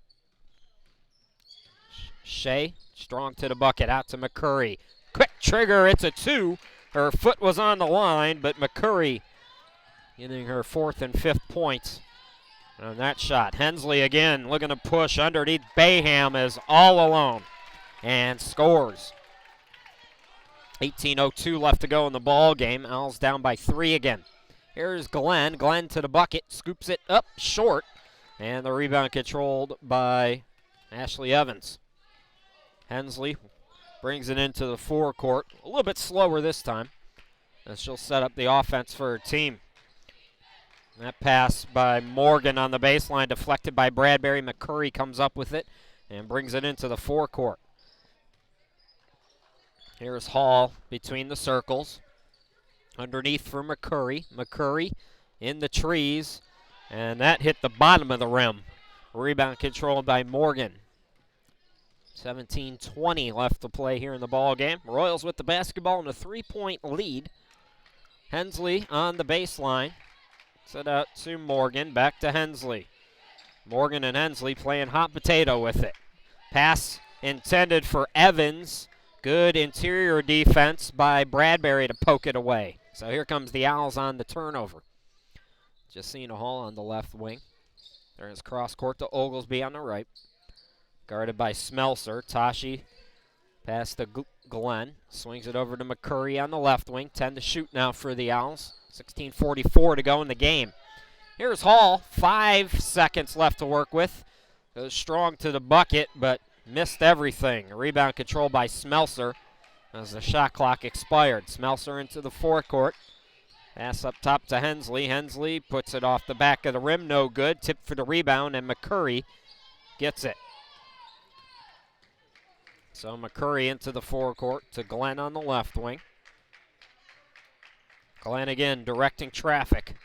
Shea, strong to the bucket, out to McCurry. Quick trigger, it's a 2. Her foot was on the line, but McCurry getting her 4th and 5th points on that shot. Hensley again looking to push underneath. Bayham is all alone and scores. 18:02 left to go in the ball game. Owls down by 3 again. Here's Glenn. Glenn to the bucket, scoops it up short, and the rebound controlled by Ashley Evans. Hensley brings it into the forecourt. A little bit slower this time, as she'll set up the offense for her team. That pass by Morgan on the baseline, deflected by Bradbury. McCurry comes up with it and brings it into the forecourt. Here's Hall between the circles. Underneath for McCurry. McCurry in the trees, and that hit the bottom of the rim. Rebound controlled by Morgan. 17:20 left to play here in the ball game. Royals with the basketball in a 3-point lead. Hensley on the baseline. Set out to Morgan. Back to Hensley. Morgan and Hensley playing hot potato with it. Pass intended for Evans. Good interior defense by Bradbury to poke it away. So here comes the Owls on the turnover. Jacina Hall on the left wing. There's cross court to Oglesby on the right. Guarded by Smelser. Tashi pass to Glenn. Swings it over to McCurry on the left wing. 10 to shoot now for the Owls. 16:44 to go in the game. Here's Hall. 5 seconds left to work with. Goes strong to the bucket, but missed everything. Rebound control by Smelser as the shot clock expired. Smelser into the forecourt. Pass up top to Hensley. Hensley puts it off the back of the rim. No good. Tip for the rebound, and McCurry gets it. So McCurry into the forecourt to Glenn on the left wing. Glenn again directing traffic.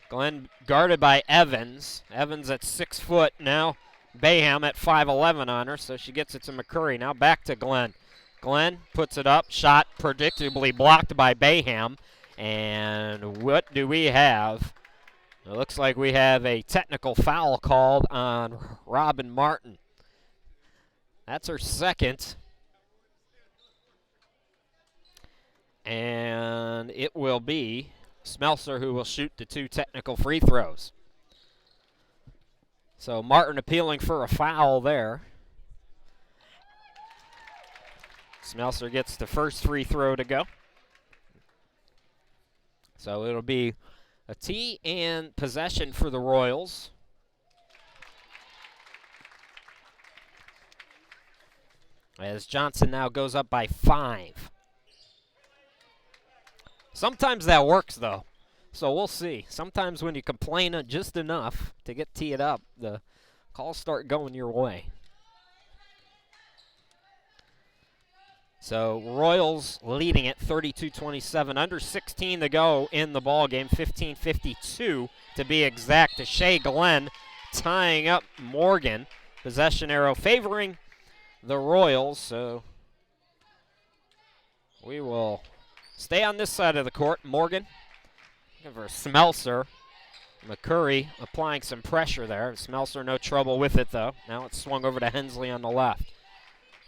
Glenn guarded by Evans. Evans at 6 foot now. Bayham at 5'11" on her, so she gets it to McCurry. Now back to Glenn. Glenn puts it up. Shot predictably blocked by Bayham. And what do we have? It looks like we have a technical foul called on Robin Martin. That's her second. And it will be Smelser who will shoot the 2 technical free throws. So Martin appealing for a foul there. Smelser gets the first free throw to go. So it'll be a tee and possession for the Royals. As Johnson now goes up by 5. Sometimes that works, though. So we'll see. Sometimes when you complain just enough to get teed up, the calls start going your way. So Royals leading at 32-27. Under 16 to go in the ball game. 15:52 to be exact. Shea Glenn tying up Morgan. Possession arrow favoring the Royals. So we will stay on this side of the court. Morgan looking for Smelser. McCurry applying some pressure there. Smelser no trouble with it, though. Now it's swung over to Hensley on the left.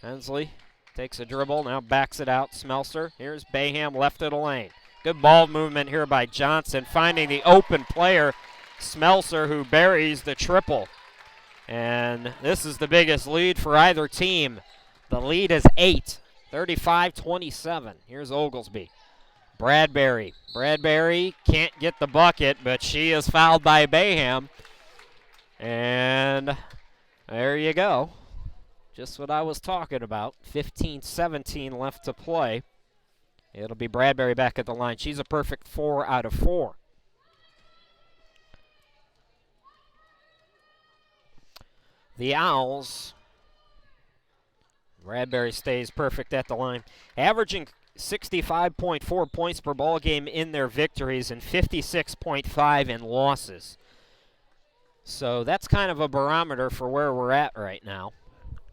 Hensley takes a dribble, now backs it out. Smelser. Here's Bayham left of the lane. Good ball movement here by Johnson, finding the open player, Smelser, who buries the triple. And this is the biggest lead for either team. The lead is 8, 35-27. Here's Oglesby. Bradbury. Bradbury can't get the bucket, but she is fouled by Bayham. And there you go. Just what I was talking about. 15:17 left to play. It'll be Bradbury back at the line. She's a perfect 4 out of 4. The Owls. Bradbury stays perfect at the line. Averaging 65.4 points per ball game in their victories and 56.5 in losses. So that's kind of a barometer for where we're at right now,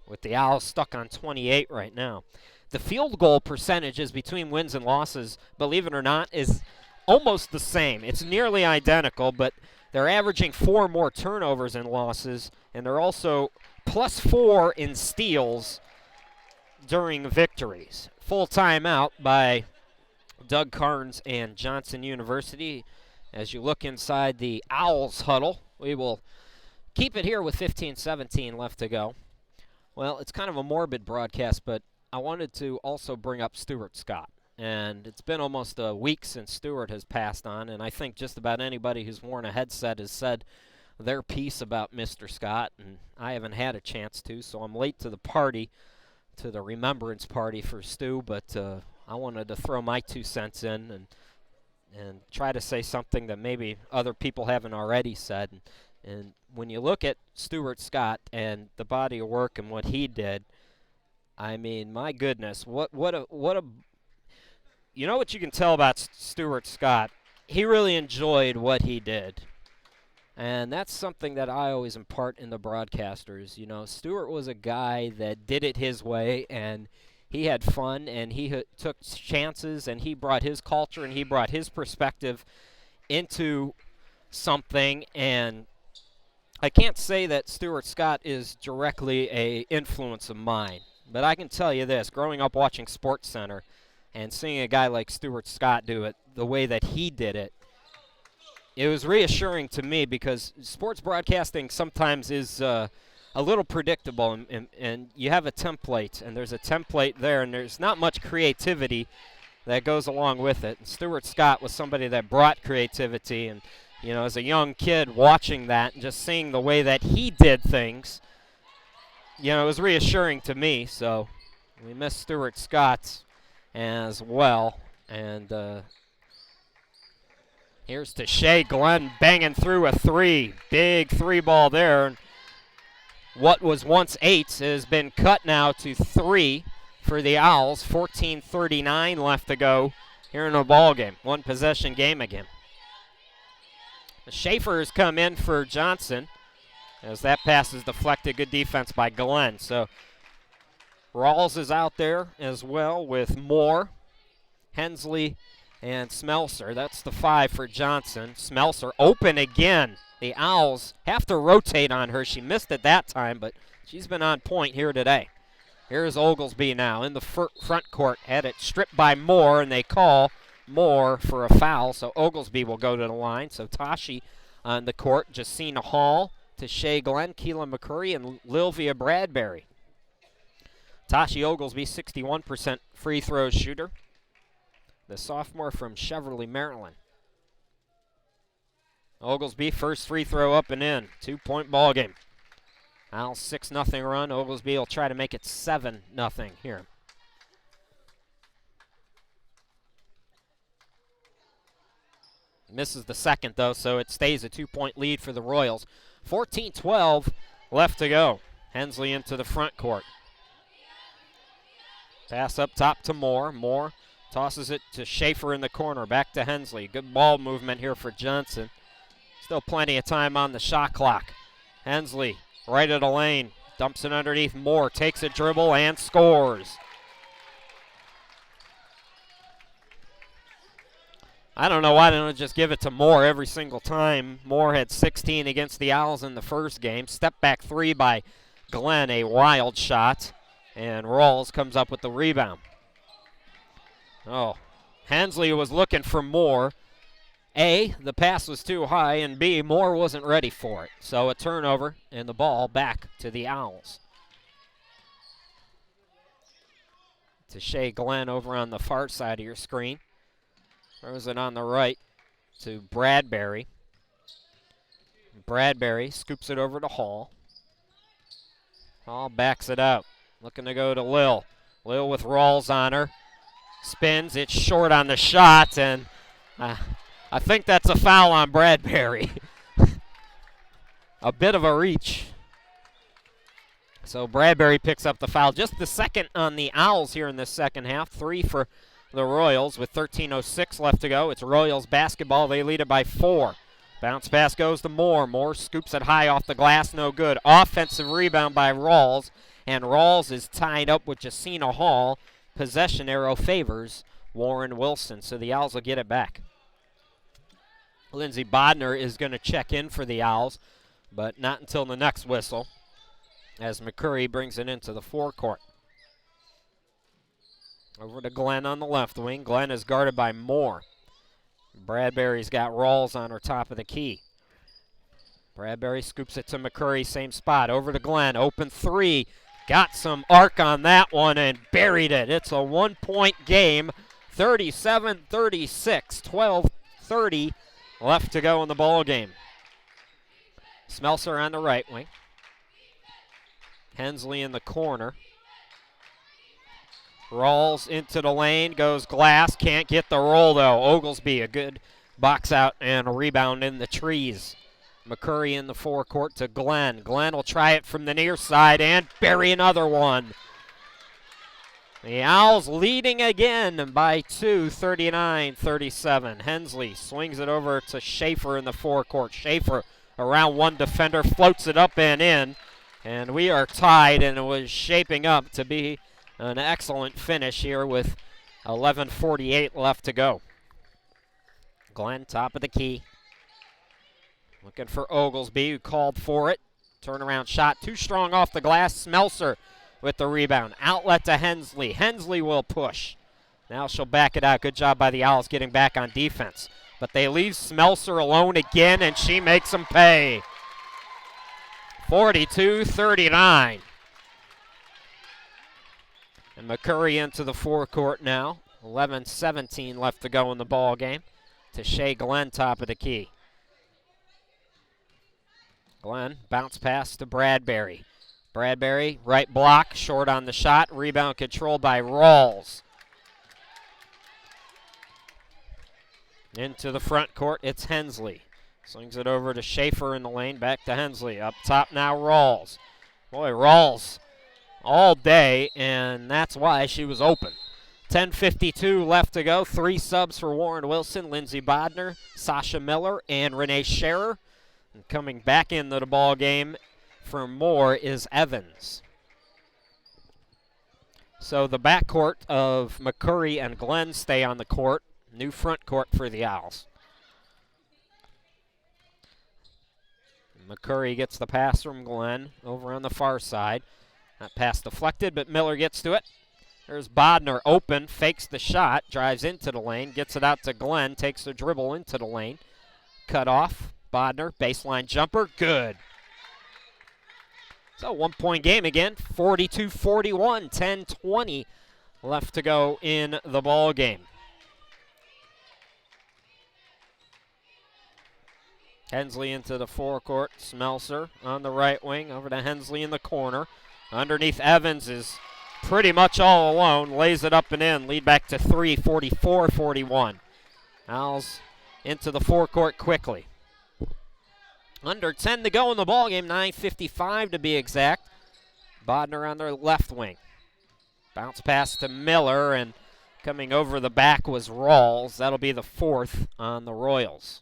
with the Owls stuck on 28 right now. The field goal percentages between wins and losses, believe it or not, is almost the same. It's nearly identical, but they're averaging 4 more turnovers and losses, and they're also +4 in steals during victories. Full timeout by Doug Carnes and Johnson University. As you look inside the Owls huddle, we will keep it here with 15-17 left to go. Well, it's kind of a morbid broadcast, but I wanted to also bring up Stuart Scott. And it's been almost a week since Stuart has passed on, and I think just about anybody who's worn a headset has said their piece about Mr. Scott, and I haven't had a chance to, so I'm late to the party, to the remembrance party for Stu, but I wanted to throw my 2 cents in and try to say something that maybe other people haven't already said. And when you look at Stuart Scott and the body of work and what he did, I mean, my goodness, what a you know what you can tell about Stuart Scott? He really enjoyed what he did. And that's something that I always impart in the broadcasters. You know, Stuart was a guy that did it his way, and he had fun, and he took chances, and he brought his culture, and he brought his perspective into something. And I can't say that Stuart Scott is directly an influence of mine, but I can tell you this, growing up watching SportsCenter, and seeing a guy like Stuart Scott do it the way that he did it, it was reassuring to me because sports broadcasting sometimes is a little predictable, and you have a template, and there's a template there, and there's not much creativity that goes along with it. And Stuart Scott was somebody that brought creativity, and you know, as a young kid watching that and just seeing the way that he did things, you know, it was reassuring to me. So we miss Stuart Scott as well. And here's to Shea Glenn banging through a 3. Big 3 ball there. What was once 8 has been cut now to 3 for the Owls. 14:39 left to go here in the ball game. 1 possession game again. Schaefer has come in for Johnson as that pass is deflected. Good defense by Glenn. So Rawls is out there as well with Moore, Hensley, and Smelser. That's the 5 for Johnson. Smelser open again. The Owls have to rotate on her. She missed it that time, but she's been on point here today. Here's Oglesby now in the front court. Had it stripped by Moore, and they call Moore for a foul, so Oglesby will go to the line. So Tashi on the court. Jacina Hall to Shea Glenn, Keelan McCurry, and Lilvia Bradbury. Tashi Oglesby, 61% free throw shooter. The sophomore from Cheverly, Maryland. Oglesby, first free throw up and in. 2-point ball game. Owls 6-0 run. Oglesby will try to make it 7-0 here. Misses the second, though, so it stays a 2-point lead for the Royals. 14-12 left to go. Hensley into the front court. Pass up top to Moore. Moore tosses it to Schaefer in the corner. Back to Hensley. Good ball movement here for Johnson. Still plenty of time on the shot clock. Hensley right of the lane. Dumps it underneath Moore. Takes a dribble and scores. I don't know why they don't just give it to Moore every single time. Moore had 16 against the Owls in the first game. Step back 3 by Glenn, a wild shot. And Rawls comes up with the rebound. Oh, Hensley was looking for Moore. A, the pass was too high, and B, Moore wasn't ready for it. So a turnover and the ball back to the Owls. To Shea Glenn over on the far side of your screen. Throws it on the right to Bradbury. Bradbury scoops it over to Hall. Hall backs it out. Looking to go to Lil. Lil with Rawls on her. Spins. It's short on the shot, and I think that's a foul on Bradbury. A bit of a reach. So Bradbury picks up the foul. Just the second on the Owls here in this second half. 3 for the Royals with 13:06 left to go. It's Royals basketball. They lead it by 4. Bounce pass goes to Moore. Moore scoops it high off the glass. No good. Offensive rebound by Rawls. And Rawls is tied up with Jacina Hall. Possession arrow favors Warren Wilson. So the Owls will get it back. Lindsey Bodner is going to check in for the Owls, but not until the next whistle as McCurry brings it into the forecourt. Over to Glenn on the left wing. Glenn is guarded by Moore. Bradbury's got Rawls on her top of the key. Bradbury scoops it to McCurry, same spot. Over to Glenn, open three. Got some arc on that one and buried it. It's a 1-point game, 37-36, 12:30 left to go in the ball game. Smelser on the right wing. Hensley in the corner. Rawls into the lane, goes Glass, can't get the roll though. Oglesby, a good box out and a rebound in the trees. McCurry in the forecourt to Glenn. Glenn will try it from the near side and bury another one. The Owls leading again by 2, 39-37. Hensley swings it over to Schaefer in the forecourt. Schaefer around one defender, floats it up and in. And we are tied, and it was shaping up to be an excellent finish here with 11:48 left to go. Glenn, top of the key. Looking for Oglesby, who called for it. Turnaround shot, too strong off the glass. Smelser with the rebound. Outlet to Hensley. Hensley will push. Now she'll back it out. Good job by the Owls getting back on defense. But they leave Smelser alone again, and she makes them pay. 42-39. And McCurry into the forecourt now. 11:17 left to go in the ball game. To Shea Glenn, top of the key. Glenn, bounce pass to Bradbury. Bradbury, right block, short on the shot. Rebound controlled by Rawls. Into the front court, it's Hensley. Slings it over to Schaefer in the lane, back to Hensley. Up top now, Rawls. Boy, Rawls all day, and that's why she was open. 10:52 left to go. 3 subs for Warren Wilson, Lindsey Bodner, Sasha Miller, and Renee Scherer. And coming back into the ball game for Moore is Evans. So the backcourt of McCurry and Glenn stay on the court. New front court for the Owls. McCurry gets the pass from Glenn over on the far side. That pass deflected, but Miller gets to it. There's Bodner open, fakes the shot, drives into the lane, gets it out to Glenn, takes the dribble into the lane. Cut off. Bodner, baseline jumper, good. So 1-point game again, 42-41, 10:20 left to go in the ball game. Hensley into the forecourt, Smelser on the right wing, over to Hensley in the corner. Underneath Evans is pretty much all alone, lays it up and in, lead back to 3, 44-41. Owls into the forecourt quickly. Under 10 to go in the ballgame, 9:55 to be exact. Bodner on their left wing. Bounce pass to Miller, and coming over the back was Rawls. That'll be the 4th on the Royals.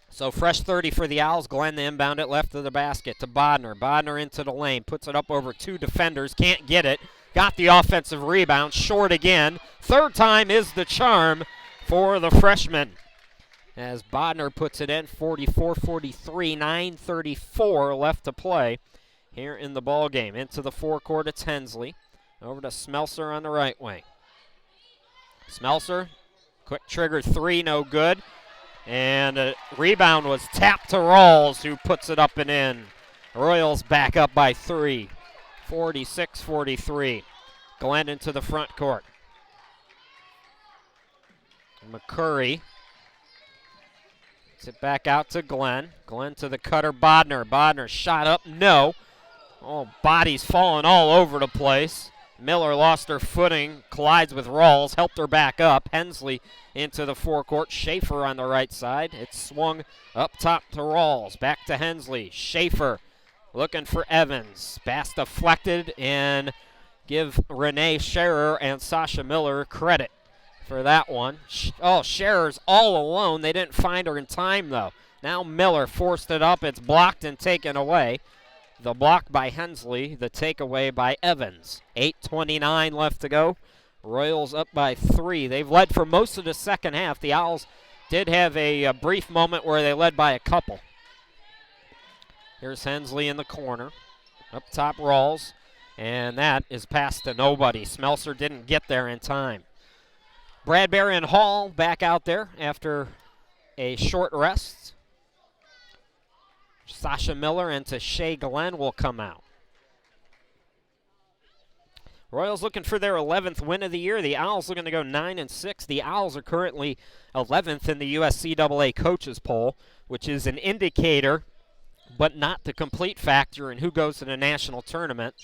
So fresh 30 for the Owls. Glenn the inbound it left of the basket to Bodner. Bodner into the lane, puts it up over 2 defenders, can't get it. Got the offensive rebound, short again. 3rd time is the charm for the freshman. As Bodner puts it in, 44-43, 9:34 left to play here in the ball game. Into the forecourt, it's Hensley. Over to Smelser on the right wing. Smelser, quick trigger 3, no good. And a rebound was tapped to Rawls, who puts it up and in. Royals back up by 3, 46-43. Glenn into the front court. McCurry. Gets it back out to Glenn. Glenn to the cutter, Bodner. Bodner shot up, no. Oh, bodies falling all over the place. Miller lost her footing, collides with Rawls, helped her back up. Hensley into the forecourt. Schaefer on the right side. It's swung up top to Rawls. Back to Hensley. Schaefer looking for Evans. Pass deflected, and give Renee Scherer and Sasha Miller credit for that one. Oh, Scherer's all alone. They didn't find her in time, though. Now Miller forced it up. It's blocked and taken away. The block by Hensley, the takeaway by Evans. 8:29 left to go. Royals up by 3. They've led for most of the second half. The Owls did have a brief moment where they led by a couple. Here's Hensley in the corner. Up top, Rawls. And that is passed to nobody. Smelser didn't get there in time. Bradbury and Hall back out there after a short rest. Sasha Miller and Tashay Glenn will come out. Royals looking for their 11th win of the year. The Owls looking to go 9-6. The Owls are currently 11th in the USCAA coaches poll, which is an indicator, but not the complete factor in who goes to the national tournament.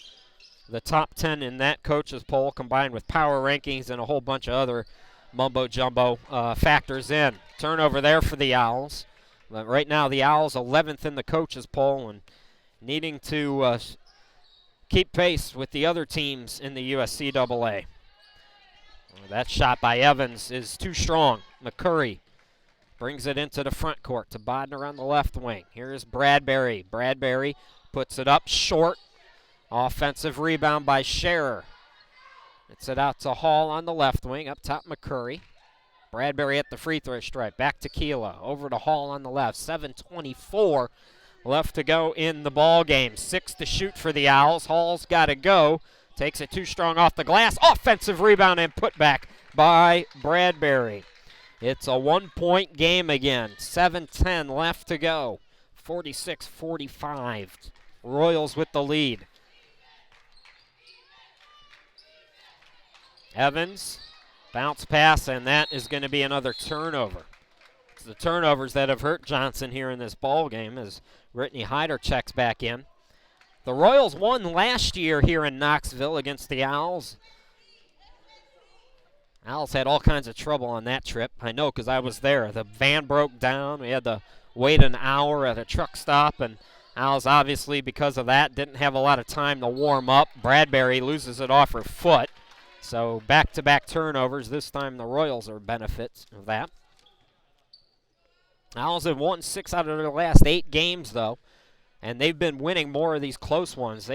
The top 10 in that coaches poll combined with power rankings and a whole bunch of other mumbo-jumbo factors in. Turnover there for the Owls. But right now the Owls 11th in the coaches poll and needing to keep pace with the other teams in the USCAA. That shot by Evans is too strong. McCurry brings it into the front court to Bodner on the left wing. Here's Bradbury. Bradbury puts it up short. Offensive rebound by Scherer. It's it out to Hall on the left wing. Up top, McCurry. Bradbury at the free throw stripe. Back to Keela. Over to Hall on the left. 7:24 left to go in the ball game. 6 to shoot for the Owls. Hall's got to go. Takes it too strong off the glass. Offensive rebound and put back by Bradbury. It's a 1-point game again. 7:10 left to go. 46-45. Royals with the lead. Evans, bounce pass, and that is going to be another turnover. It's the turnovers that have hurt Johnson here in this ball game as Brittany Hyder checks back in. The Royals won last year here in Knoxville against the Owls. Owls had all kinds of trouble on that trip. I know because I was there. The van broke down. We had to wait an hour at a truck stop, and Owls obviously because of that didn't have a lot of time to warm up. Bradbury loses it off her foot. So back-to-back turnovers. This time the Royals are benefits of that. Owls have won 6 out of their last 8 games, though, and they've been winning more of these close ones.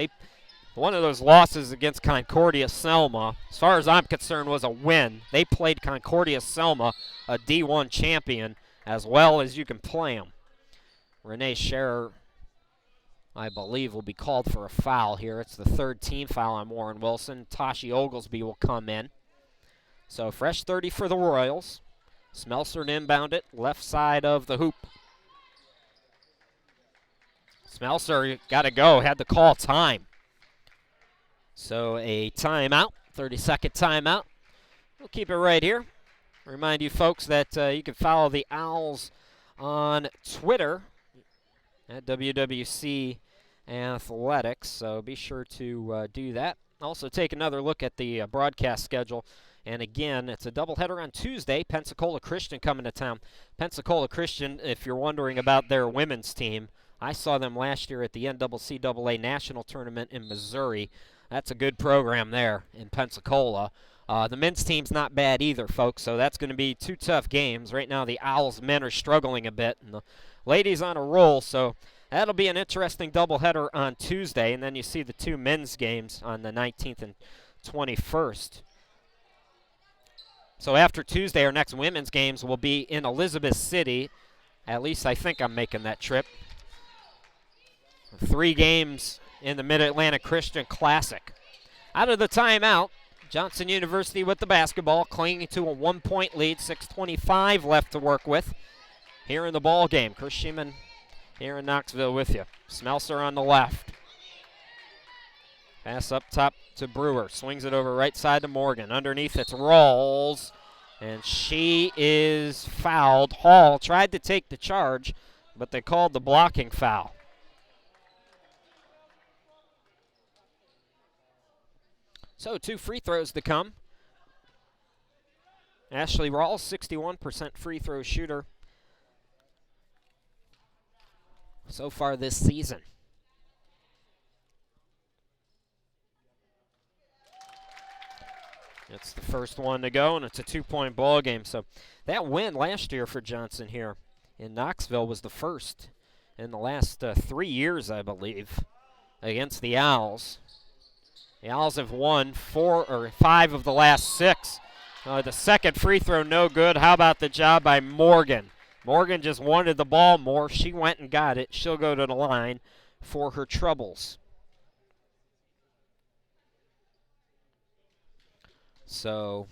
One of those losses against Concordia Selma, as far as I'm concerned, was a win. They played Concordia Selma, a D1 champion, as well as you can play them. Renee Scherer, I believe, will be called for a foul here. It's the 3rd team foul on Warren Wilson. Tashi Oglesby will come in. So fresh 30 for the Royals. Smelser to inbound it, left side of the hoop. Smelser got to go, had to call time. So a timeout, 30-second timeout. We'll keep it right here. Remind you folks that you can follow the Owls on Twitter at WWC Athletics, so be sure to do that. Also take another look at the broadcast schedule. And again, it's a doubleheader on Tuesday. Pensacola Christian coming to town. Pensacola Christian, if you're wondering about their women's team, I saw them last year at the NCAA National Tournament in Missouri. That's a good program there in Pensacola. The men's team's not bad either, folks, so that's going to be 2 tough games. Right now the Owls men are struggling a bit, and the ladies on a roll, so that'll be an interesting doubleheader on Tuesday, and then you see the 2 men's games on the 19th and 21st. So after Tuesday, our next women's games will be in Elizabeth City. At least I think I'm making that trip. 3 games in the Mid-Atlantic Christian Classic. Out of the timeout, Johnson University with the basketball, clinging to a 1-point lead, 6:25 left to work with here in the ball game. Chris Sheeman here in Knoxville with you. Smelser on the left. Pass up top to Brewer. Swings it over right side to Morgan. Underneath it's Rawls, and she is fouled. Hall tried to take the charge, but they called the blocking foul. So 2 free throws to come. Ashley Rawls, 61% free throw shooter so far this season. It's the first one to go, and it's a 2-point ball game. So that win last year for Johnson here in Knoxville was the first in the last 3 years, I believe. against the Owls. The Owls have won 4 or 5 of the last 6. The second free throw, no good. How about the job by Morgan? Morgan just wanted the ball more. She went and got it. She'll go to the line for her troubles. So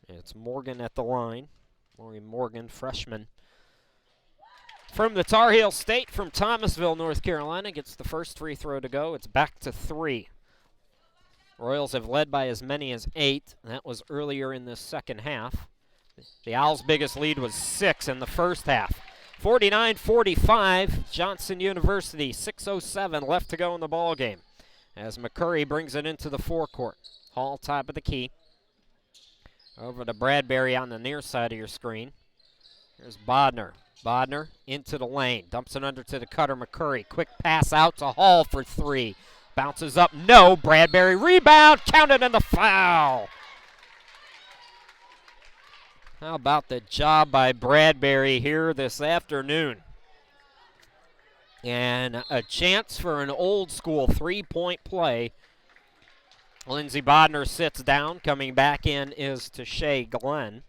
it's Morgan at the line. Maureen Morgan, freshman from the Tar Heel State from Thomasville, North Carolina, gets the first free throw to go. It's back to 3. Royals have led by as many as 8. That was earlier in the second half. The Owls' biggest lead was 6 in the first half. 49-45, Johnson University, 6:07 left to go in the ball game as McCurry brings it into the forecourt. Hall top of the key. Over to Bradbury on the near side of your screen. Here's Bodner. Bodner into the lane. Dumps it under to the cutter, McCurry. Quick pass out to Hall for 3. Bounces up, no. Bradbury rebound, counted in the foul. How about the job by Bradbury here this afternoon? And a chance for an old school 3-point play. Lindsey Bodner sits down. Coming back in is Tashay Glenn.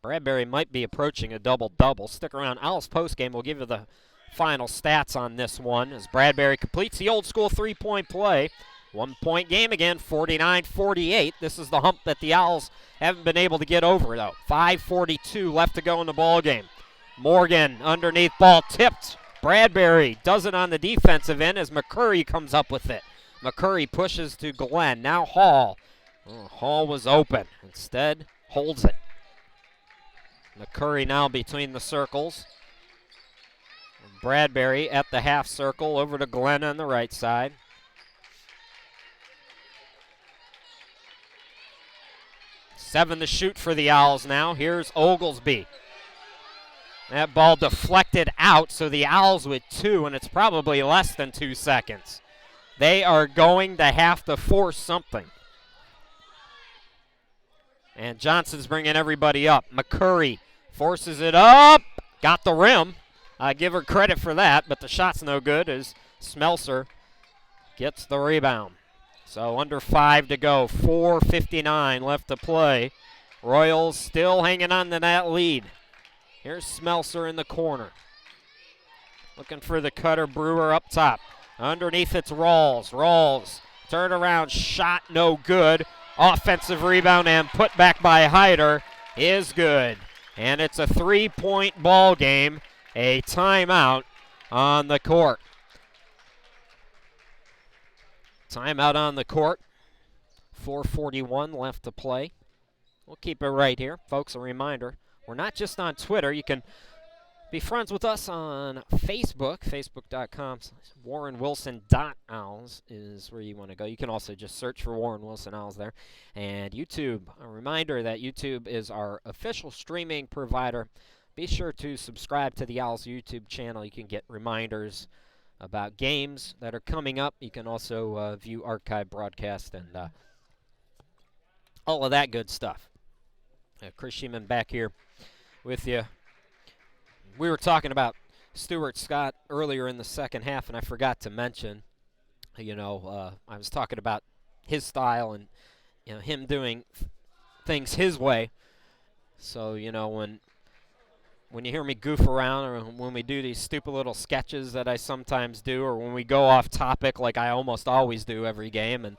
Bradbury might be approaching a double-double. Stick around. Owls postgame will give you the final stats on this one as Bradbury completes the old school 3-point play. 1-point game again, 49-48. This is the hump that the Owls haven't been able to get over, though. 5:42 left to go in the ball game. Morgan underneath, ball tipped. Bradbury does it on the defensive end as McCurry comes up with it. McCurry pushes to Glenn. Now Hall. Hall was open. Instead, holds it. McCurry now between the circles. Bradbury at the half circle over to Glenn on the right side. Seven to shoot for the Owls now. Here's Oglesby. That ball deflected out, so the Owls with 2, and it's probably less than 2 seconds. They are going to have to force something. And Johnson's bringing everybody up. McCurry forces it up. Got the rim. I give her credit for that, but the shot's no good as Smelser gets the rebound. So under 5 to go, 4:59 left to play. Royals still hanging on to that lead. Here's Smelser in the corner. Looking for the cutter, Brewer up top. Underneath it's Rawls. Rawls, turn around, shot no good. Offensive rebound and put back by Hyder is good. And it's a 3-point ball game. A timeout on the court. Timeout on the court. 4:41 left to play. We'll keep it right here. Folks, a reminder, we're not just on Twitter. You can be friends with us on Facebook. Facebook.com/WarrenWilson.Owls is where you want to go. You can also just search for Warren Wilson Owls there. And YouTube, a reminder that YouTube is our official streaming provider. Be sure to subscribe to the Owls YouTube channel. You can get reminders about games that are coming up. You can also view archive broadcasts and all of that good stuff. Chris Sheeman back here with you. We were talking about Stuart Scott earlier in the second half, and I forgot to mention, I was talking about his style and him doing things his way. So, when you hear me goof around or when we do these stupid little sketches that I sometimes do, or when we go off topic like I almost always do every game and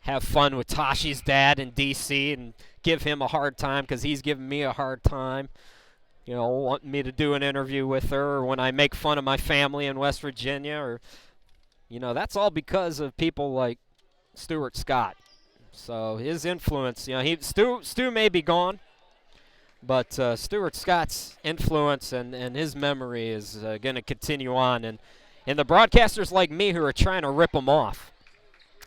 have fun with Tashi's dad in D.C. and give him a hard time because he's giving me a hard time, wanting me to do an interview with her, or when I make fun of my family in West Virginia, or, that's all because of people like Stuart Scott. So his influence, Stu may be gone, but Stuart Scott's influence and his memory is going to continue on. And the broadcasters like me who are trying to rip him off.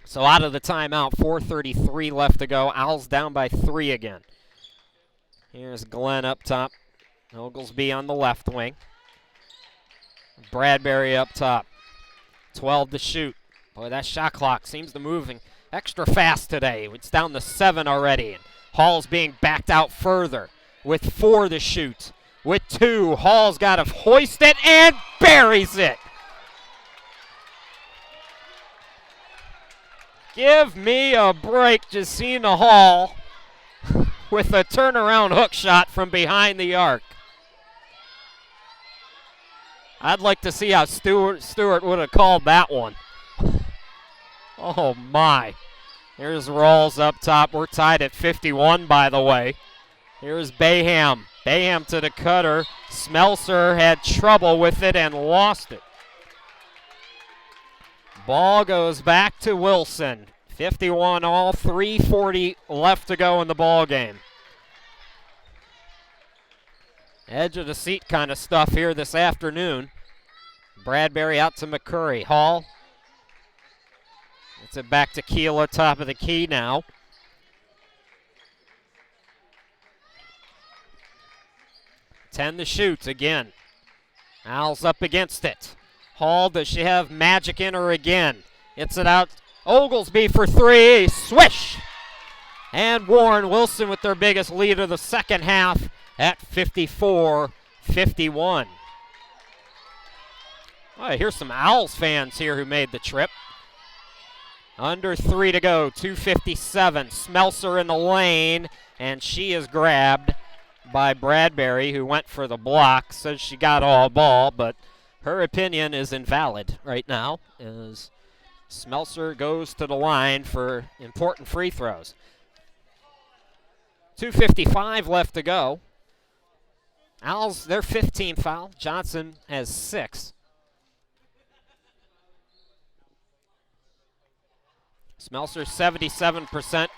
So out of the timeout, 4:33 left to go. Owls down by 3 again. Here's Glenn up top. Oglesby on the left wing. Bradbury up top. 12 to shoot. Boy, that shot clock seems to be moving extra fast today. It's down to 7 already. And Hall's being backed out further with 4 to shoot. with 2. Hall's got to hoist it and buries it. Give me a break, Jacina Hall with a turnaround hook shot from behind the arc. I'd like to see how Stewart would have called that one. Oh my. Here's Rawls up top. We're tied at 51, by the way. Here's Bayham. Bayham to the cutter. Smelser had trouble with it and lost it. Ball goes back to Wilson. 51 all, 3:40 left to go in the ball game. Edge of the seat kind of stuff here this afternoon. Bradbury out to McCurry. Hall. It's it back to Keeler, top of the key now. Ten to shoot again. Owls up against it. Hall, does she have magic in her again? It's it out. Oglesby for 3. Swish! And Warren Wilson with their biggest lead of the second half at 54-51. Oh, here's some Owls fans here who made the trip. Under 3 to go, 2:57. Smelser in the lane, and she is grabbed by Bradbury, who went for the block. Says she got all ball, but her opinion is invalid right now as Smelser goes to the line for important free throws. 2:55 left to go. Owls, their 15th foul. Johnson has 6. Smelser, 77%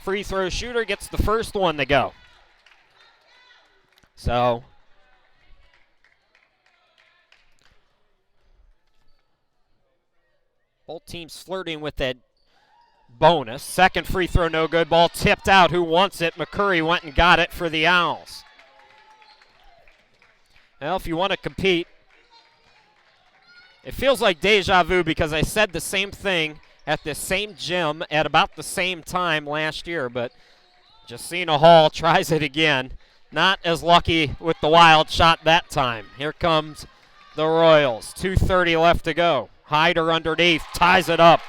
free throw shooter, gets the first one to go. So, both teams flirting with that bonus. Second free throw, no good. Ball tipped out. Who wants it? McCurry went and got it for the Owls. Well, if you want to compete, it feels like deja vu because I said the same thing at the same gym at about the same time last year, but Jacina Hall tries it again. Not as lucky with the wild shot that time. Here comes the Royals. 2:30 left to go. Hyder underneath, ties it up.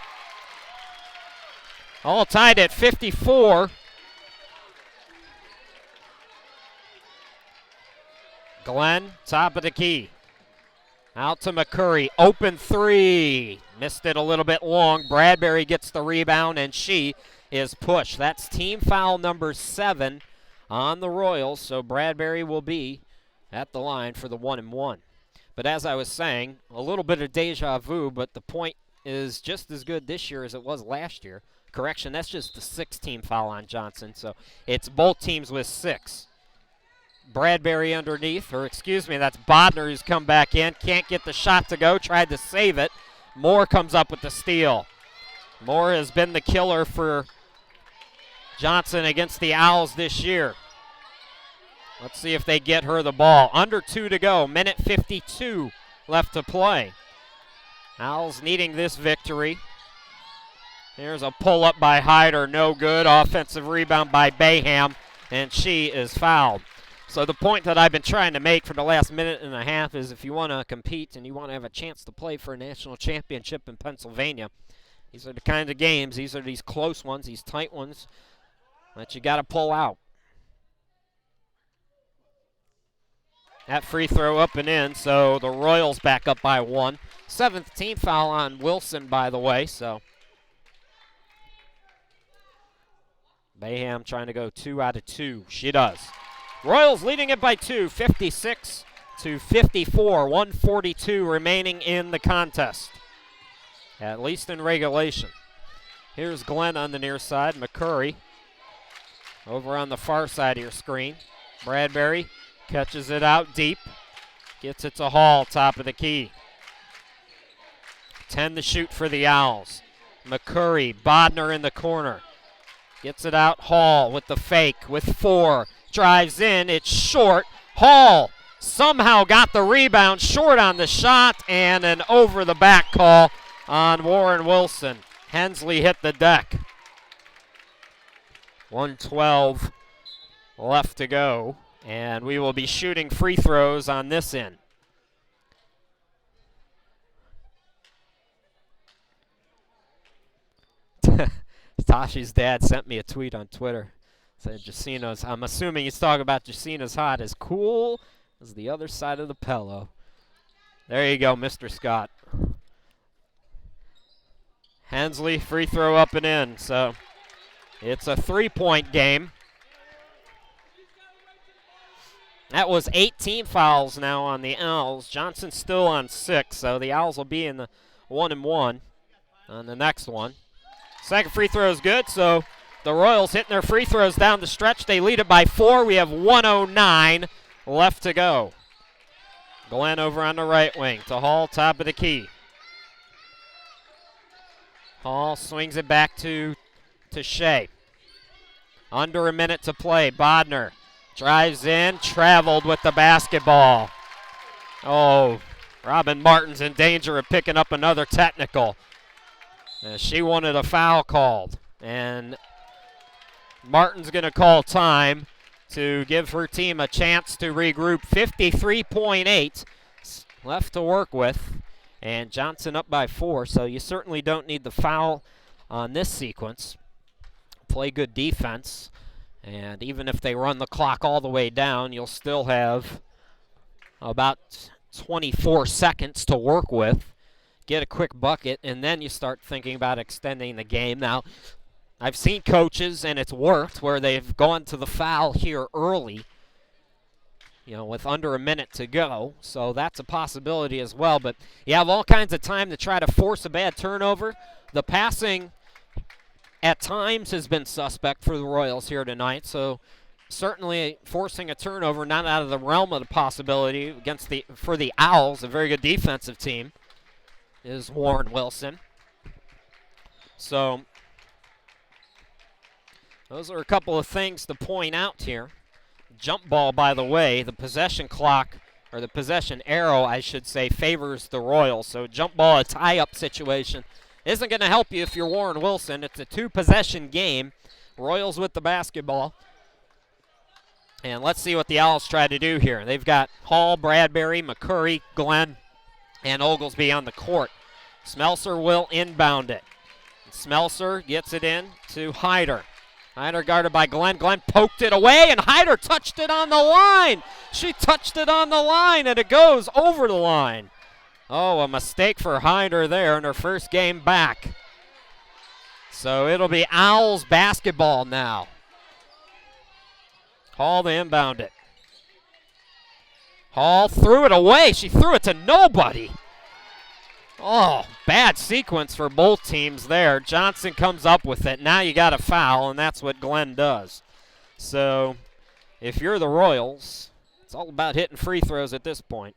All tied at 54. Glenn, top of the key. Out to McCurry, open 3. Missed it a little bit long. Bradbury gets the rebound, and she is pushed. That's team foul number 7 on the Royals, so Bradbury will be at the line for the 1-and-1. But as I was saying, a little bit of deja vu, but the point is just as good this year as it was last year. Correction, that's just the 6th team foul on Johnson, so it's both teams with 6. Bradbury underneath, or excuse me, that's Bodner who's come back in. Can't get the shot to go, tried to save it. Moore comes up with the steal. Moore has been the killer for Johnson against the Owls this year. Let's see if they get her the ball. Under 2 to go, minute 52 left to play. Owls needing this victory. Here's a pull-up by Hyder, no good. Offensive rebound by Bayham, and she is fouled. So the point that I've been trying to make for the last minute and a half is if you want to compete and you want to have a chance to play for a national championship in Pennsylvania, these are the kinds of games, these are these close ones, these tight ones that you got to pull out. That free throw up and in, so the Royals back up by 1. 7th team foul on Wilson, by the way, so Bayham trying to go 2 out of 2. She does. Royals leading it by 2, 56 to 54, 1:42 remaining in the contest, at least in regulation. Here's Glenn on the near side. McCurry over on the far side of your screen. Bradbury catches it out deep, gets it to Hall, top of the key. 10 to shoot for the Owls. McCurry, Bodner in the corner. Gets it out, Hall with the fake with 4. Drives in, it's short. Hall somehow got the rebound, short on the shot, and an over-the-back call on Warren Wilson. Hensley hit the deck. 1:12 left to go. And we will be shooting free throws on this end. Tashi's dad sent me a tweet on Twitter. Said Jacina's, I'm assuming he's talking about Jacina's hot, as cool as the other side of the pillow. There you go, Mr. Scott. Hensley, free throw up and in. So it's a 3-point game. That was 18 fouls now on the Owls. Johnson's still on 6, so the Owls will be in the 1-1 on the next one. Second free throw is good, so the Royals hitting their free throws down the stretch. They lead it by 4. We have 1:09 left to go. Glenn over on the right wing to Hall, top of the key. Hall swings it back to Shea. Under a minute to play. Bodner drives in, traveled with the basketball. Oh, Robin Martin's in danger of picking up another technical. She wanted a foul called, and Martin's going to call time to give her team a chance to regroup. 53.8 left to work with, and Johnson up by 4, so you certainly don't need the foul on this sequence. Play good defense, and even if they run the clock all the way down, you'll still have about 24 seconds to work with. Get a quick bucket, and then you start thinking about extending the game. Now, I've seen coaches, and it's worked, where they've gone to the foul here early, with under a minute to go. So that's a possibility as well. But you have all kinds of time to try to force a bad turnover. The passing at times has been suspect for the Royals here tonight. So certainly forcing a turnover, not out of the realm of the possibility for the Owls, a very good defensive team, is Warren Wilson. So those are a couple of things to point out here. Jump ball, by the way, the possession clock, or the possession arrow, I should say, favors the Royals. So jump ball, a tie-up situation, isn't going to help you if you're Warren Wilson. It's a 2-possession game. Royals with the basketball. And let's see what the Owls try to do here. They've got Hall, Bradbury, McCurry, Glenn, and Oglesby on the court. Smelser will inbound it. Smelser gets it in to Hyder. Hyder guarded by Glenn. Glenn poked it away, and Hyder touched it on the line. She touched it on the line, and it goes over the line. Oh, a mistake for Hyder there in her first game back. So it'll be Owls basketball now. Hall to inbound it. Hall threw it away. She threw it to nobody. Oh, bad sequence for both teams there. Johnson comes up with it. Now you got a foul, and that's what Glenn does. So if you're the Royals, it's all about hitting free throws at this point.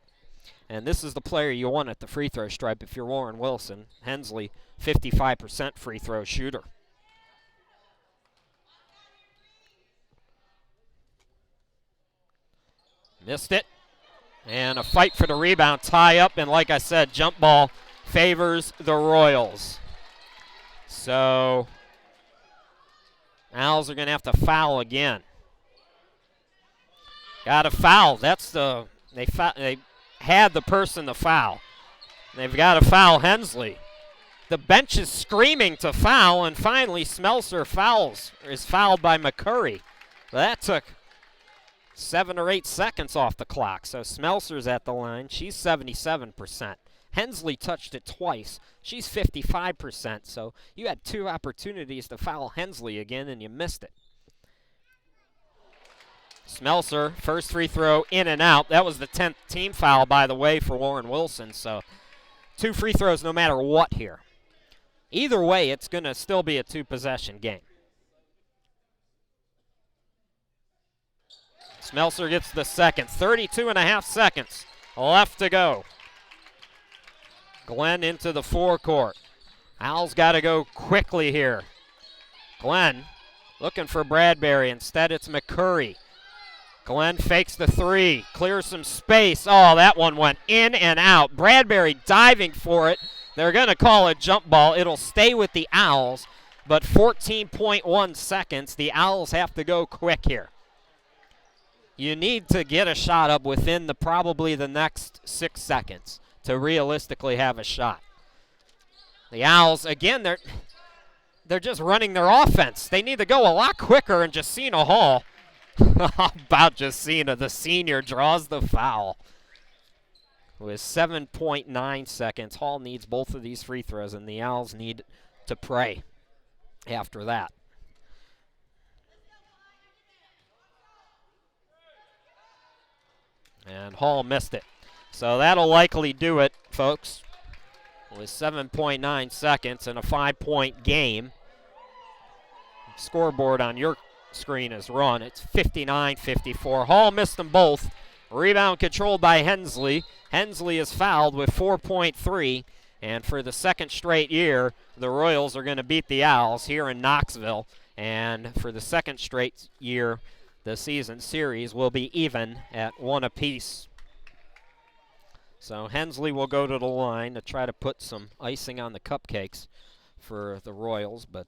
And this is the player you want at the free throw stripe if you're Warren Wilson. Hensley, 55% free throw shooter. Missed it. And a fight for the rebound, tie up, and like I said, jump ball favors the Royals. So Owls are going to have to foul again. Got a foul. That's they had the person to foul. They've got to foul Hensley. The bench is screaming to foul, and finally Smelser is fouled by McCurry. That took 7 or 8 seconds off the clock. So Smelser's at the line. She's 77%. Hensley touched it twice. She's 55%. So you had 2 opportunities to foul Hensley again, and you missed it. Smelser, first free throw in and out. That was the 10th team foul, by the way, for Warren Wilson. So 2 free throws no matter what here. Either way, it's going to still be a 2-possession game. Smelser gets the second. 32.5 seconds left to go. Glenn into the forecourt. Owls got to go quickly here. Glenn looking for Bradbury. Instead, it's McCurry. Glenn fakes the 3, clears some space. Oh, that one went in and out. Bradbury diving for it. They're going to call it jump ball. It'll stay with the Owls, but 14.1 seconds. The Owls have to go quick here. You need to get a shot up within probably the next 6 seconds to realistically have a shot. The Owls, again, they're just running their offense. They need to go a lot quicker, and Jacina Hall, how about Jacina? The senior draws the foul. With 7.9 seconds, Hall needs both of these free throws, and the Owls need to pray after that. And Hall missed it. So that'll likely do it, folks. With 7.9 seconds and a 5-point game. Scoreboard on your screen is run. It's 59-54. Hall missed them both. Rebound controlled by Hensley. Hensley is fouled with 4.3. And for the second straight year, the Royals are going to beat the Owls here in Knoxville. And for the second straight year, the season series will be even at 1 apiece. So Hensley will go to the line to try to put some icing on the cupcakes for the Royals, but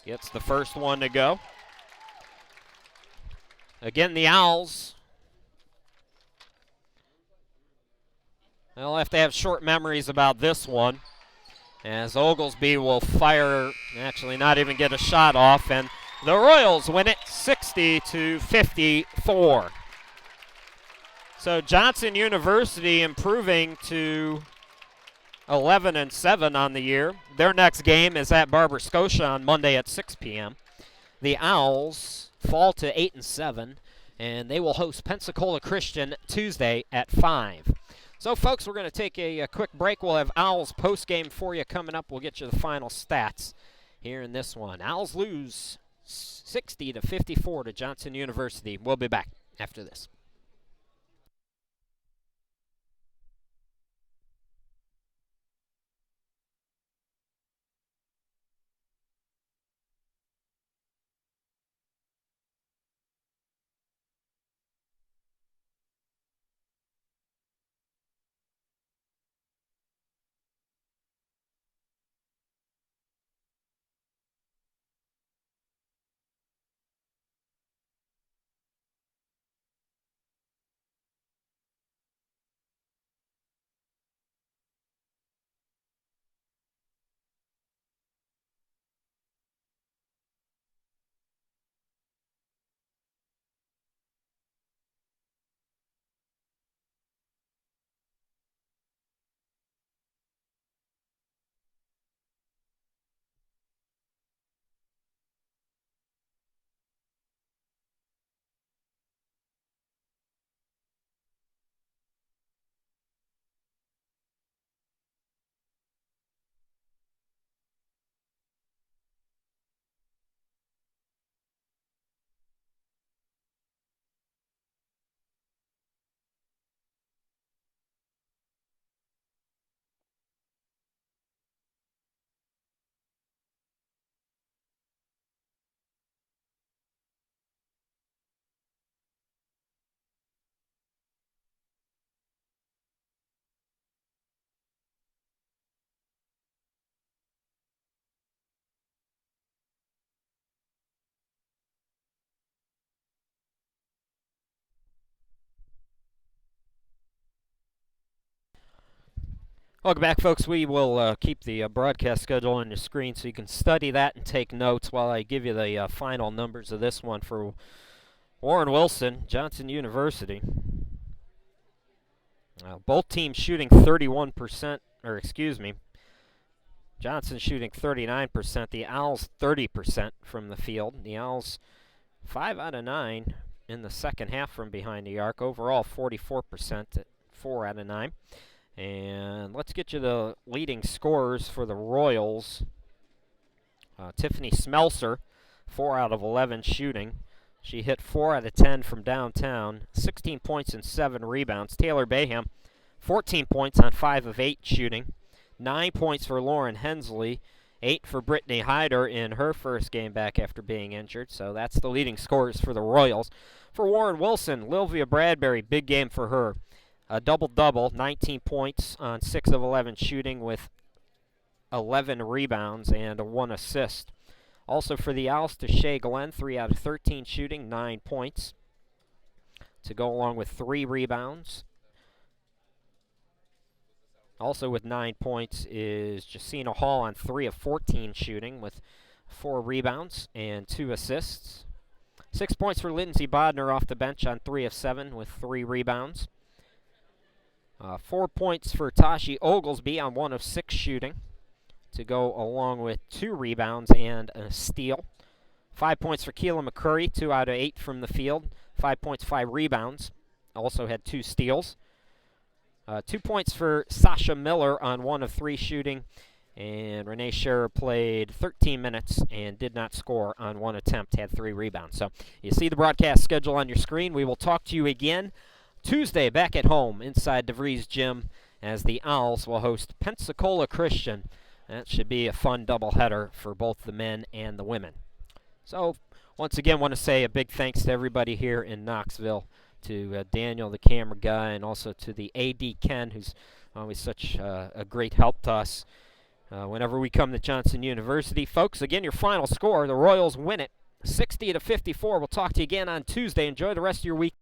gets the first one to go. Again, the Owls, they'll have to have short memories about this one, as Oglesby will fire, actually not even get a shot off, and the Royals win it 60-54. So Johnson University improving to 11-7 on the year. Their next game is at Barber Scotia on Monday at 6 p.m. The Owls fall to 8-7, and they will host Pensacola Christian Tuesday at 5. So, folks, we're going to take a quick break. We'll have Owls postgame for you coming up. We'll get you the final stats here in this one. Owls lose 60-54 to Johnson University. We'll be back after this. Welcome back, folks. We will keep the broadcast schedule on your screen so you can study that and take notes while I give you the final numbers of this one for Warren Wilson, Johnson University. Both teams shooting 31%, or excuse me, Johnson shooting 39%, the Owls 30% from the field. The Owls 5 out of 9 in the second half from behind the arc. Overall 44% at 4 out of 9. And let's get you the leading scorers for the Royals. Tiffany Smelser, 4 out of 11 shooting. She hit 4 out of 10 from downtown, 16 points and 7 rebounds. Taylor Bayham, 14 points on 5 of 8 shooting. 9 points for Lauren Hensley, 8 for Brittany Hyder in her first game back after being injured. So that's the leading scorers for the Royals. For Warren Wilson, Lilvia Bradbury, big game for her. A double-double, 19 points on 6 of 11 shooting with 11 rebounds and 1 assist. Also for the Owls, Deshae Glenn, 3 out of 13 shooting, 9 points. To go along with 3 rebounds. Also with 9 points is Jacina Hall on 3 of 14 shooting with 4 rebounds and 2 assists. 6 points for Lindsey Bodner off the bench on 3 of 7 with 3 rebounds. 4 points for Tashi Oglesby on 1 of 6 shooting to go along with 2 rebounds and a steal. 5 points for Keela McCurry, 2 out of 8 from the field. 5 points, 5 rebounds. Also had 2 steals. 2 points for Sasha Miller on 1 of 3 shooting. And Renee Scherer played 13 minutes and did not score on 1 attempt, had 3 rebounds. So you see the broadcast schedule on your screen. We will talk to you again Tuesday back at home inside DeVries Gym as the Owls will host Pensacola Christian. That should be a fun doubleheader for both the men and the women. So once again, want to say a big thanks to everybody here in Knoxville, to Daniel, the camera guy, and also to the AD Ken, who's always such a great help to us whenever we come to Johnson University. Folks, again, your final score, the Royals win it 60-54. We'll talk to you again on Tuesday. Enjoy the rest of your week.